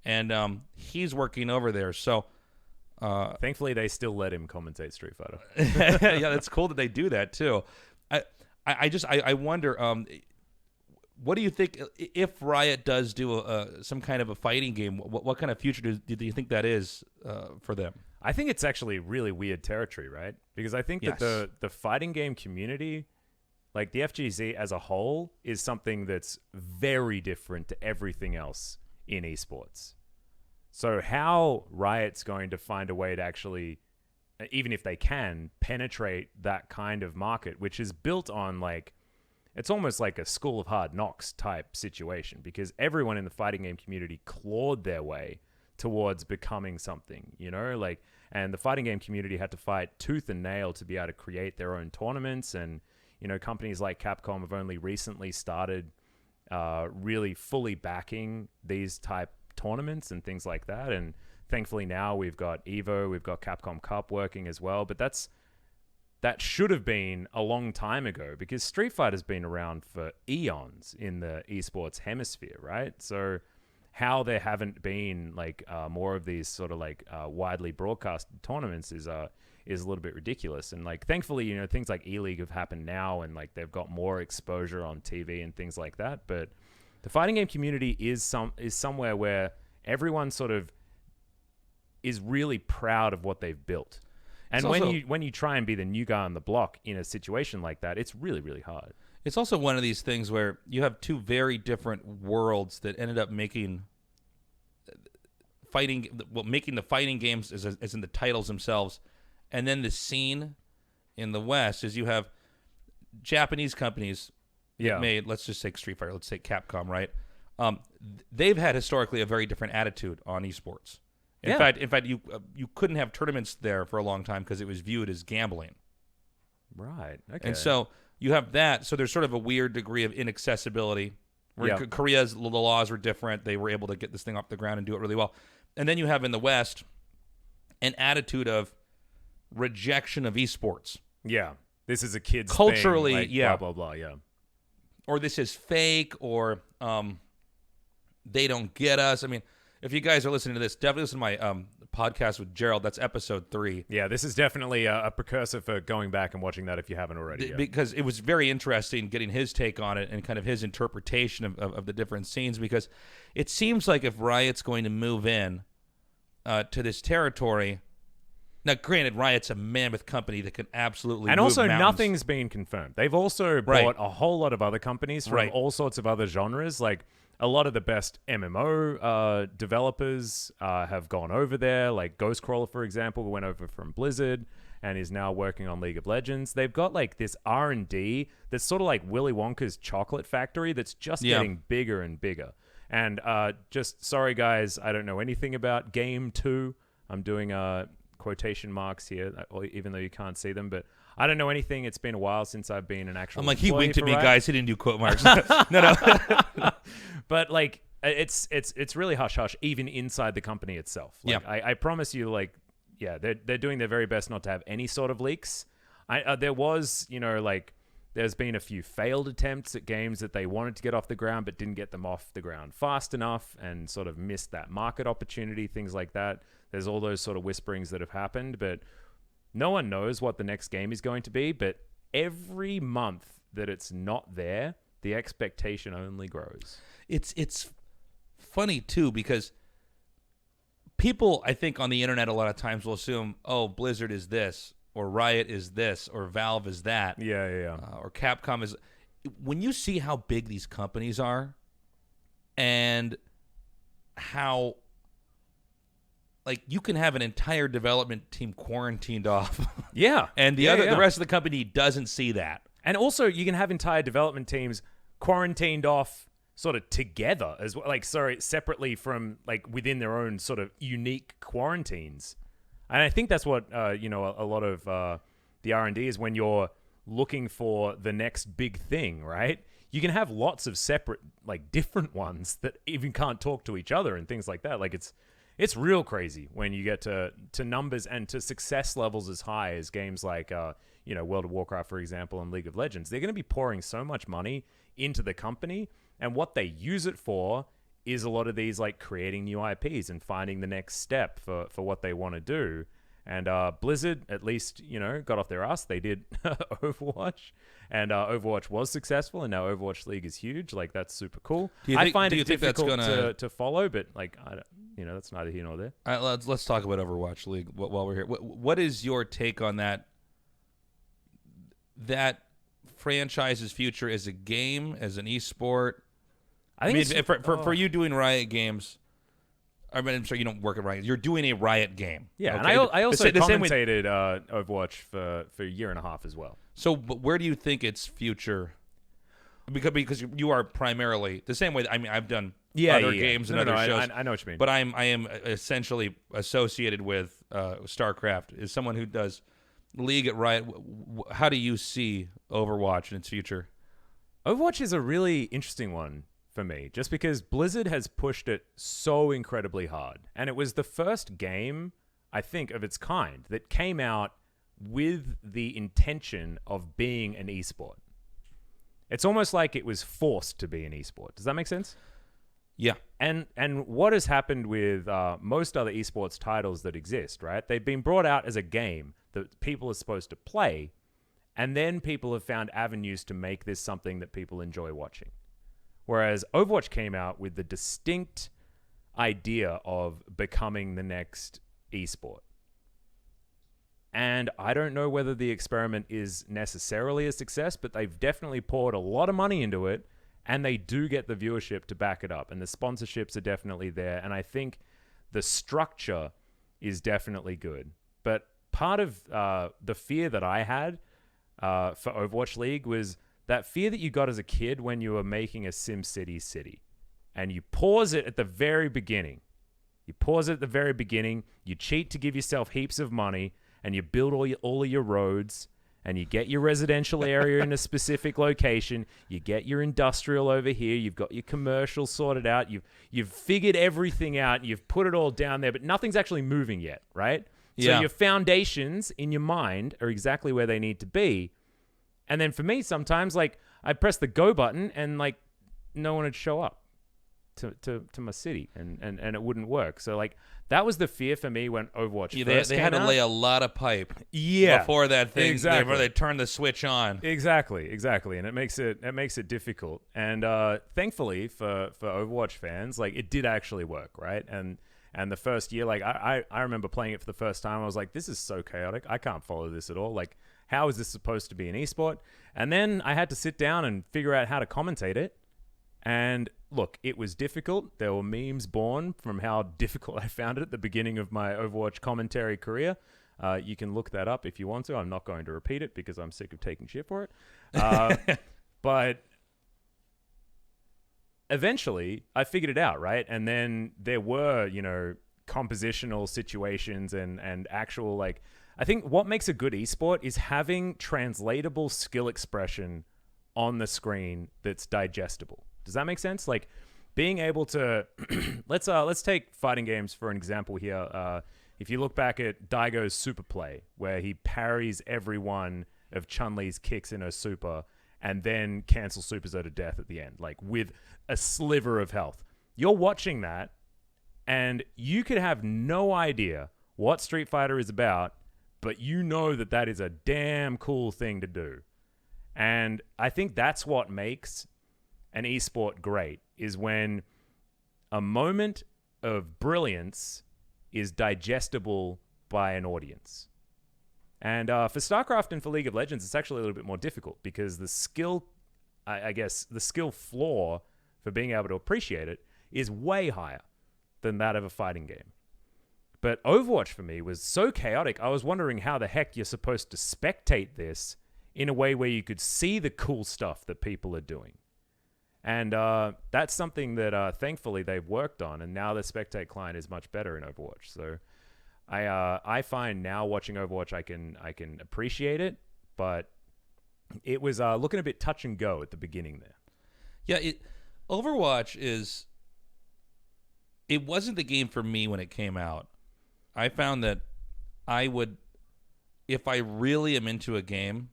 and he's working over there. So, thankfully, they still let him commentate Street Fighter. Yeah, that's cool that they do that too. I wonder. What do you think if Riot does do some kind of a fighting game? What kind of future do you think that is for them? I think it's actually really weird territory, right? Because I think that the fighting game community, like the FGZ as a whole, is something that's very different to everything else in esports. So how Riot's going to find a way to actually, even if they can, penetrate that kind of market, which is built on like, it's almost like a School of Hard Knocks type situation, because everyone in the fighting game community clawed their way towards becoming something, and the fighting game community had to fight tooth and nail to be able to create their own tournaments. And, companies like Capcom have only recently started really fully backing these type tournaments and things like that. And thankfully now we've got EVO, we've got Capcom Cup working as well, but that should have been a long time ago, because Street Fighter's been around for eons in the esports hemisphere, right? So how there haven't been like more of these sort of like widely broadcasted tournaments is a little bit ridiculous. And like thankfully, things like E-League have happened now, and like they've got more exposure on TV and things like that. But the fighting game community is somewhere where everyone sort of is really proud of what they've built. And when you try and be the new guy on the block in a situation like that, it's really, really hard. It's also one of these things where you have two very different worlds that ended up making the fighting games as in the titles themselves, and then the scene in the West is you have Japanese companies that made, let's just say Street Fighter, let's say Capcom, right? They've had historically a very different attitude on esports. In fact, you couldn't have tournaments there for a long time because it was viewed as gambling. Right. Okay. And so you have that. So there's sort of a weird degree of inaccessibility. Where Korea's the laws were different. They were able to get this thing off the ground and do it really well. And then you have in the West an attitude of rejection of esports. Yeah. This is a kid's culturally, thing, like, yeah. blah, blah, blah, yeah. Or this is fake, or they don't get us. I mean, if you guys are listening to this, definitely listen to my podcast with Gerald. That's episode 3. Yeah, this is definitely a precursor for going back and watching that if you haven't already. Because it was very interesting getting his take on it and kind of his interpretation of the different scenes, because it seems like if Riot's going to move in to this territory. Now, granted, Riot's a mammoth company that can absolutely and move also mountains. nothing's been confirmed. They've also bought a whole lot of other companies from all sorts of other genres. Like a lot of the best MMO developers have gone over there. Like Ghostcrawler, for example, went over from Blizzard and is now working on League of Legends. They've got like this R&D that's sort of like Willy Wonka's chocolate factory that's just getting bigger and bigger. And just sorry, guys, I don't know anything about Game 2. I'm doing quotation marks here, even though you can't see them, but I don't know anything. It's been a while since I've been an actual. I'm like, he winked at me, guys. He didn't do quote marks. No. But like, it's really hush hush, even inside the company itself. Like, I promise you, like, they're doing their very best not to have any sort of leaks. There was, there's been a few failed attempts at games that they wanted to get off the ground, but didn't get them off the ground fast enough and sort of missed that market opportunity, things like that. There's all those sort of whisperings that have happened, but no one knows what the next game is going to be. But every month that it's not there, the expectation only grows. It's funny, too, because people, I think, on the internet a lot of times will assume, oh, Blizzard is this, or Riot is this, or Valve is that. Or Capcom is... When you see how big these companies are and how... Like, you can have an entire development team quarantined off. And the rest of the company doesn't see that. And also, you can have entire development teams quarantined off sort of together as well. Like, separately from, like, within their own sort of unique quarantines. And I think that's what, a lot of the R&D is when you're looking for the next big thing, right? You can have lots of separate, like, different ones that even can't talk to each other and things like that. Like, it's real crazy when you get to numbers and to success levels as high as games like, World of Warcraft, for example, and League of Legends. They're going to be pouring so much money into the company, and what they use it for is a lot of these, like, creating new IPs and finding the next step for what they want to do. And Blizzard, at least, got off their ass. They did Overwatch, and Overwatch was successful, and now Overwatch League is huge. Like, that's super cool. I find it difficult to follow, but, like, that's neither here nor there. All right, let's talk about Overwatch League while we're here. What is your take on that franchise's future as a game, as an esport? I mean, for you doing Riot Games... I mean, I'm sorry, you don't work at Riot. You're doing a Riot game. Yeah, okay? And I also commentated Overwatch for a year and a half as well. So, but where do you think its future? Because you are primarily the same way. I mean, I've done other games and other shows. I know what you mean. But I am essentially associated with StarCraft. As someone who does League at Riot, how do you see Overwatch in its future? Overwatch is a really interesting one for me, just because Blizzard has pushed it so incredibly hard. And it was the first game, I think, of its kind that came out with the intention of being an esport. It's almost like it was forced to be an esport. Does that make sense? Yeah. And what has happened with most other esports titles that exist, right? They've been brought out as a game that people are supposed to play, and then people have found avenues to make this something that people enjoy watching. Whereas Overwatch came out with the distinct idea of becoming the next esport. And I don't know whether the experiment is necessarily a success, but they've definitely poured a lot of money into it, and they do get the viewership to back it up. And the sponsorships are definitely there. And I think the structure is definitely good. But part of the fear that I had for Overwatch League was that fear that you got as a kid when you were making a SimCity city. And you pause it at the very beginning. You cheat to give yourself heaps of money, and you build all of your roads, and you get your residential area in a specific location, you get your industrial over here, you've got your commercial sorted out, you've figured everything out, you've put it all down there, but nothing's actually moving yet, right? Yeah. So your foundations in your mind are exactly where they need to be. And then for me, sometimes, like, I'd press the go button and, like, no one would show up to my city, and it wouldn't work. So, like, that was the fear for me when Overwatch first they came had to out. lay a lot of pipe before that thing, before they turned the switch on. Exactly, and it makes it difficult. And thankfully for Overwatch fans, like, it did actually work, right? And the first year, like, I remember playing it for the first time. I was like, this is so chaotic. I can't follow this at all. Like, how is this supposed to be an esport? And then I had to sit down and figure out how to commentate it. And look, it was difficult. There were memes born from how difficult I found it at the beginning of my Overwatch commentary career. You can look that up if you want to. I'm not going to repeat it because I'm sick of taking shit for it. But eventually, I figured it out, right? And then there were, compositional situations and actual, like, I think what makes a good esport is having translatable skill expression on the screen that's digestible. Does that make sense? Like, being able to let's take fighting games for an example here. If you look back at Daigo's super play, where he parries every one of Chun-Li's kicks in her super and then cancels supers her to death at the end, like, with a sliver of health. You're watching that, and you could have no idea what Street Fighter is about, but you know that is a damn cool thing to do. And I think that's what makes an esport great, is when a moment of brilliance is digestible by an audience. And for StarCraft and for League of Legends, it's actually a little bit more difficult because the skill, I guess, the skill floor for being able to appreciate it is way higher than that of a fighting game. But Overwatch for me was so chaotic, I was wondering how the heck you're supposed to spectate this in a way where you could see the cool stuff that people are doing. And that's something that thankfully they've worked on, and now the Spectate client is much better in Overwatch. So I find now watching Overwatch, I can appreciate it, but it was looking a bit touch and go at the beginning there. Yeah, Overwatch it wasn't the game for me when it came out. I found that if I really am into a game,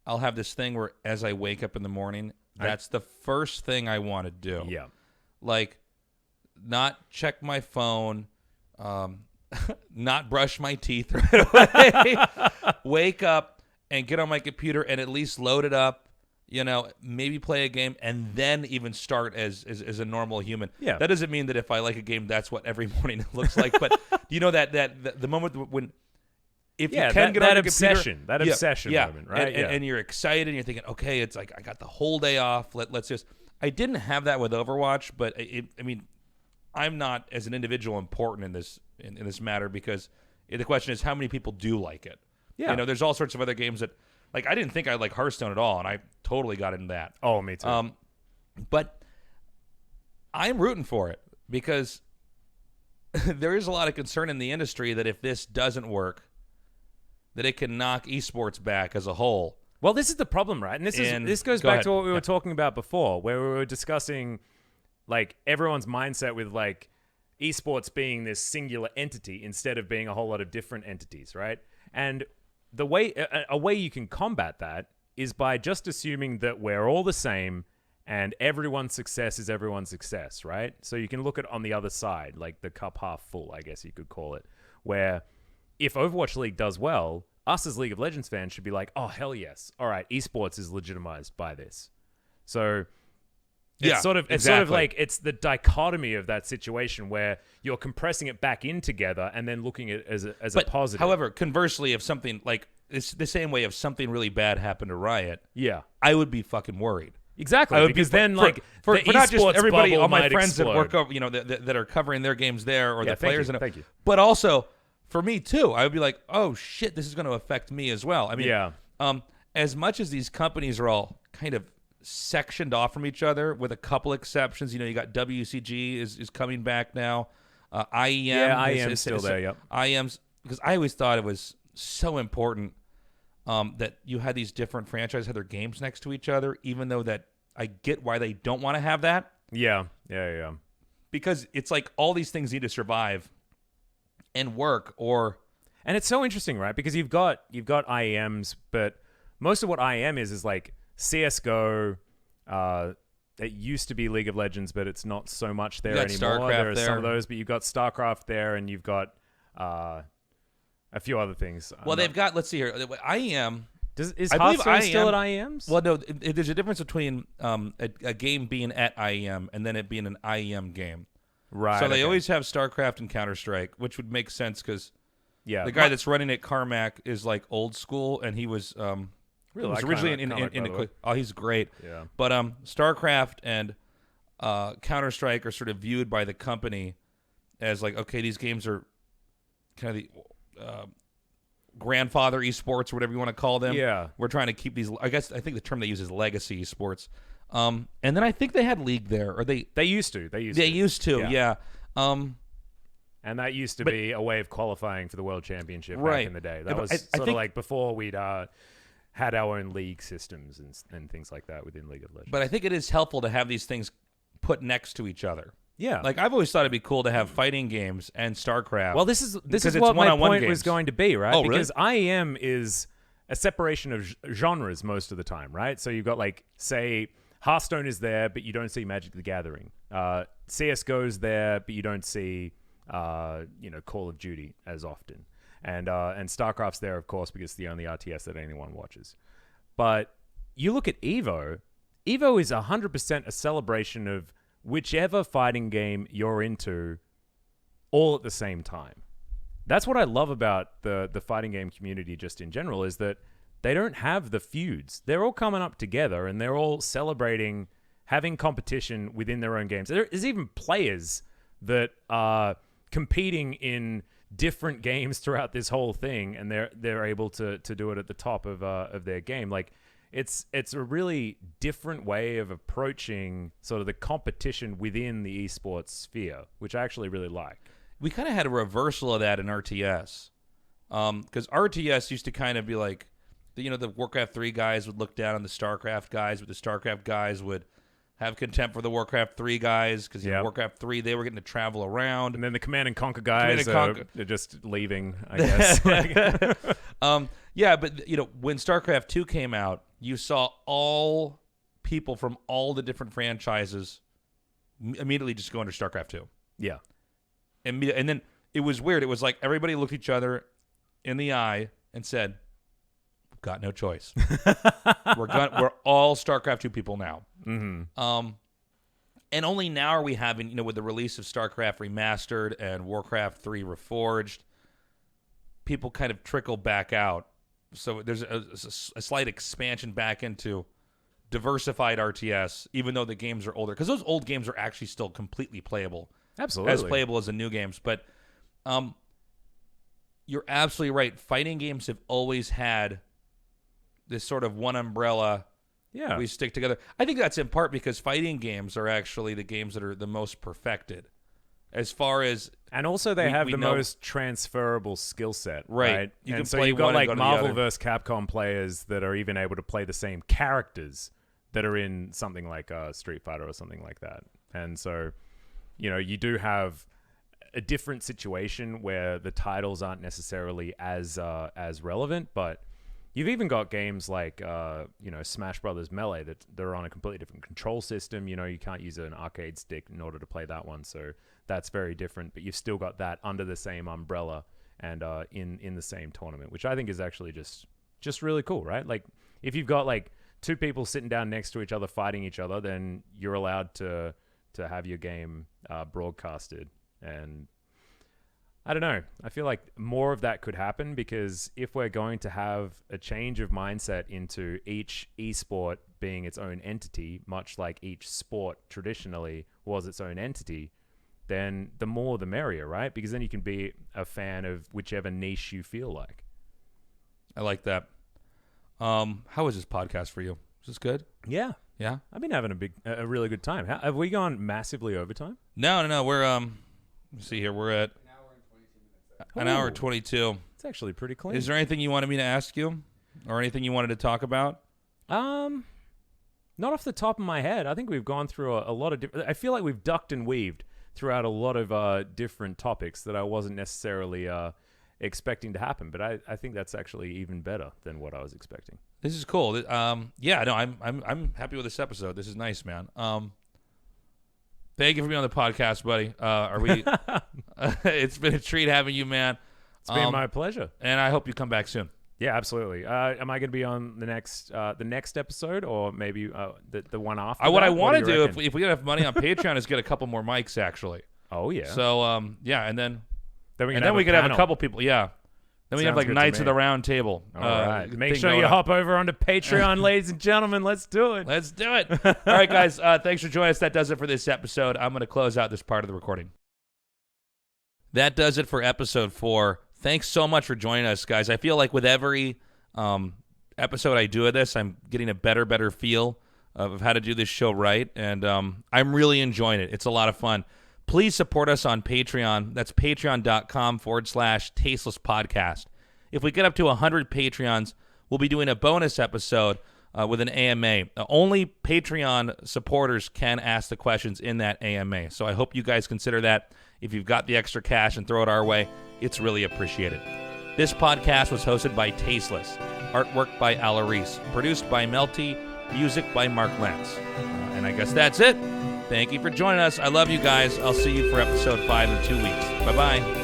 I'll have this thing where as I wake up in the morning, that's the first thing I want to do. Yeah. Like, not check my phone, not brush my teeth right away, wake up and get on my computer and at least load it up, maybe play a game, and then even start as a normal human. Yeah. That doesn't mean that if I like a game, that's what every morning looks like. But that the moment when, if you can get on the obsession, computer, obsession moment, right? And you're excited and you're thinking, okay, it's like I got the whole day off. Let's just. I didn't have that with Overwatch, but I'm not as an individual important in this matter, because the question is how many people do like it. Yeah. There's all sorts of other games that, like, I didn't think I'd like Hearthstone at all, and I totally got into that. Oh, me too. But I'm rooting for it because there is a lot of concern in the industry that if this doesn't work, that it can knock esports back as a whole. Well, this is the problem, right? And this goes back to what we were talking about before, where we were discussing, like, everyone's mindset with, like, esports being this singular entity instead of being a whole lot of different entities, right? And a way you can combat that is by just assuming that we're all the same and everyone's success is everyone's success, right? So you can look at on the other side, like the cup half full, I guess you could call it, where if Overwatch League does well, us as League of Legends fans should be like, oh, hell yes. All right, esports is legitimized by this. So it's sort of like it's the dichotomy of that situation where you're compressing it back in together and then looking at it as a positive. However, conversely, if something like it's the same way if something really bad happened to Riot, yeah, I would be fucking worried. Exactly, because then for the not just everybody, all my friends that work over, that are covering their games there, or the players, thank you. But also for me too, I would be like, oh shit, this is going to affect me as well. I mean, as much as these companies are all kind of sectioned off from each other, with a couple exceptions, you got WCG is coming back now. IEM, IEM's still there. Yep, IEM's, because I always thought it was so important. that you had these different franchises had their games next to each other, even though that I get why they don't want to have that. Yeah. Because it's like all these things need to survive and work, and it's so interesting, right? Because you've got IEMs, but most of what IEM is like CSGO. It used to be League of Legends, but it's not so much there anymore. There are some of those, but you've got StarCraft there, and you've got a few other things. Well, they've got, let's see here, IEM. Is Hearthstone still at IEMs? Well, no, there's a difference between a game being at IEM and then it being an IEM game. Right. So they always have StarCraft and Counter-Strike, which would make sense because the guy that's running it, Carmack, is like old school, and he was originally in oh, he's great. Yeah. But StarCraft and Counter-Strike are sort of viewed by the company as like, okay, these games are kind of the grandfather esports or whatever you want to call them. Yeah. We're trying to keep these. I think the term they use is legacy esports. And then I think they had League there, or they used to. They used to, yeah. And that used to be a way of qualifying for the World Championship back in the day. That was sort of like before we'd had our own league systems and things like that within League of Legends. But I think it is helpful to have these things put next to each other. Yeah. Like, I've always thought it'd be cool to have fighting games and StarCraft. Well, this is what my point was going to be, right? Oh, because really? IEM is a separation of genres most of the time, right? So you've got, like, say, Hearthstone is there, but you don't see Magic the Gathering. CSGO's there, but you don't see, Call of Duty as often. And StarCraft's there, of course, because it's the only RTS that anyone watches. But you look at EVO. EVO is 100% a celebration of whichever fighting game you're into all at the same time. That's what I love about the fighting game community just in general, is that they don't have the feuds. They're all coming up together, and they're all celebrating having competition within their own games. There's even players that are competing in different games throughout this whole thing, and they're able to do it at the top of their game. Like, it's a really different way of approaching sort of the competition within the esports sphere, which I actually really like. We kind of had a reversal of that in RTS, because RTS used to kind of be like, the Warcraft 3 guys would look down on the StarCraft guys, but the StarCraft guys would have contempt for the Warcraft 3 guys, because Warcraft 3, they were getting to travel around. And then the Command and Conquer guys they're just leaving, I guess. Yeah, but when StarCraft 2 came out, you saw all people from all the different franchises immediately just go under StarCraft 2. Yeah. And then it was weird. It was like everybody looked each other in the eye and said, "We've got no choice. We're all StarCraft 2 people now." Mm-hmm. And only now are we having, with the release of StarCraft Remastered and Warcraft 3 Reforged, people kind of trickle back out. So there's a slight expansion back into diversified RTS, even though the games are older. Because those old games are actually still completely playable. Absolutely. As playable as the new games. But you're absolutely right. Fighting games have always had this sort of one umbrella. Yeah. We stick together. I think that's in part because fighting games are actually the games that are the most perfected. As far as... And also they have the most transferable skill set, right? You can so play you've got like Marvel vs. Capcom players that are even able to play the same characters that are in something like Street Fighter or something like that. And so, you do have a different situation where the titles aren't necessarily as relevant, but you've even got games like Smash Brothers Melee that they're on a completely different control system. You can't use an arcade stick in order to play that one, so that's very different. But you've still got that under the same umbrella and in the same tournament, which I think is actually just really cool, right? Like, if you've got like two people sitting down next to each other fighting each other, then you're allowed to have your game broadcasted. And I don't know. I feel like more of that could happen, because if we're going to have a change of mindset into each esport being its own entity, much like each sport traditionally was its own entity, then the more the merrier, right? Because then you can be a fan of whichever niche you feel like. I like that. How is this podcast for you? Is this good? Yeah. Yeah? I've been having a really good time. Have we gone massively overtime? No. We're, let's see here. We're at... An hour and 22 minutes. An hour and 22. It's actually pretty clean. Is there anything you wanted me to ask you? or anything you wanted to talk about? Not off the top of my head. I think we've gone through a lot of different... I feel like we've ducked and weaved throughout a lot of different topics that I wasn't necessarily expecting to happen, but I think that's actually even better than what I was expecting. This is cool. Yeah, no, I'm happy with this episode. This is nice, man. Thank you for being on the podcast, buddy. It's been a treat having you, man. It's been my pleasure, and I hope you come back soon. Yeah, absolutely. Am I going to be on the next episode, or maybe the one after? What I want to do, if we get enough money on Patreon, is get a couple more mics, actually. Oh yeah. So yeah, and then we could have a couple people. Yeah. Then we have like Knights of the Round Table. All right. Make sure you hop over onto Patreon, ladies and gentlemen. Let's do it. Let's do it. All right, guys. Thanks for joining us. That does it for this episode. I'm going to close out this part of the recording. That does it for episode 4. Thanks so much for joining us, guys. I feel like with every episode I do of this, I'm getting a better feel of how to do this show right, and I'm really enjoying it. It's a lot of fun. Please support us on Patreon. That's patreon.com/Tasteless Podcast. If we get up to 100 Patreons, we'll be doing a bonus episode with an AMA. Only Patreon supporters can ask the questions in that AMA. So I hope you guys consider that. If you've got the extra cash and throw it our way, it's really appreciated. This podcast was hosted by Tasteless, artwork by Alarise, produced by Melty, music by Mark Lentz. And I guess that's it. Thank you for joining us. I love you guys. I'll see you for episode 5 in 2 weeks. Bye-bye.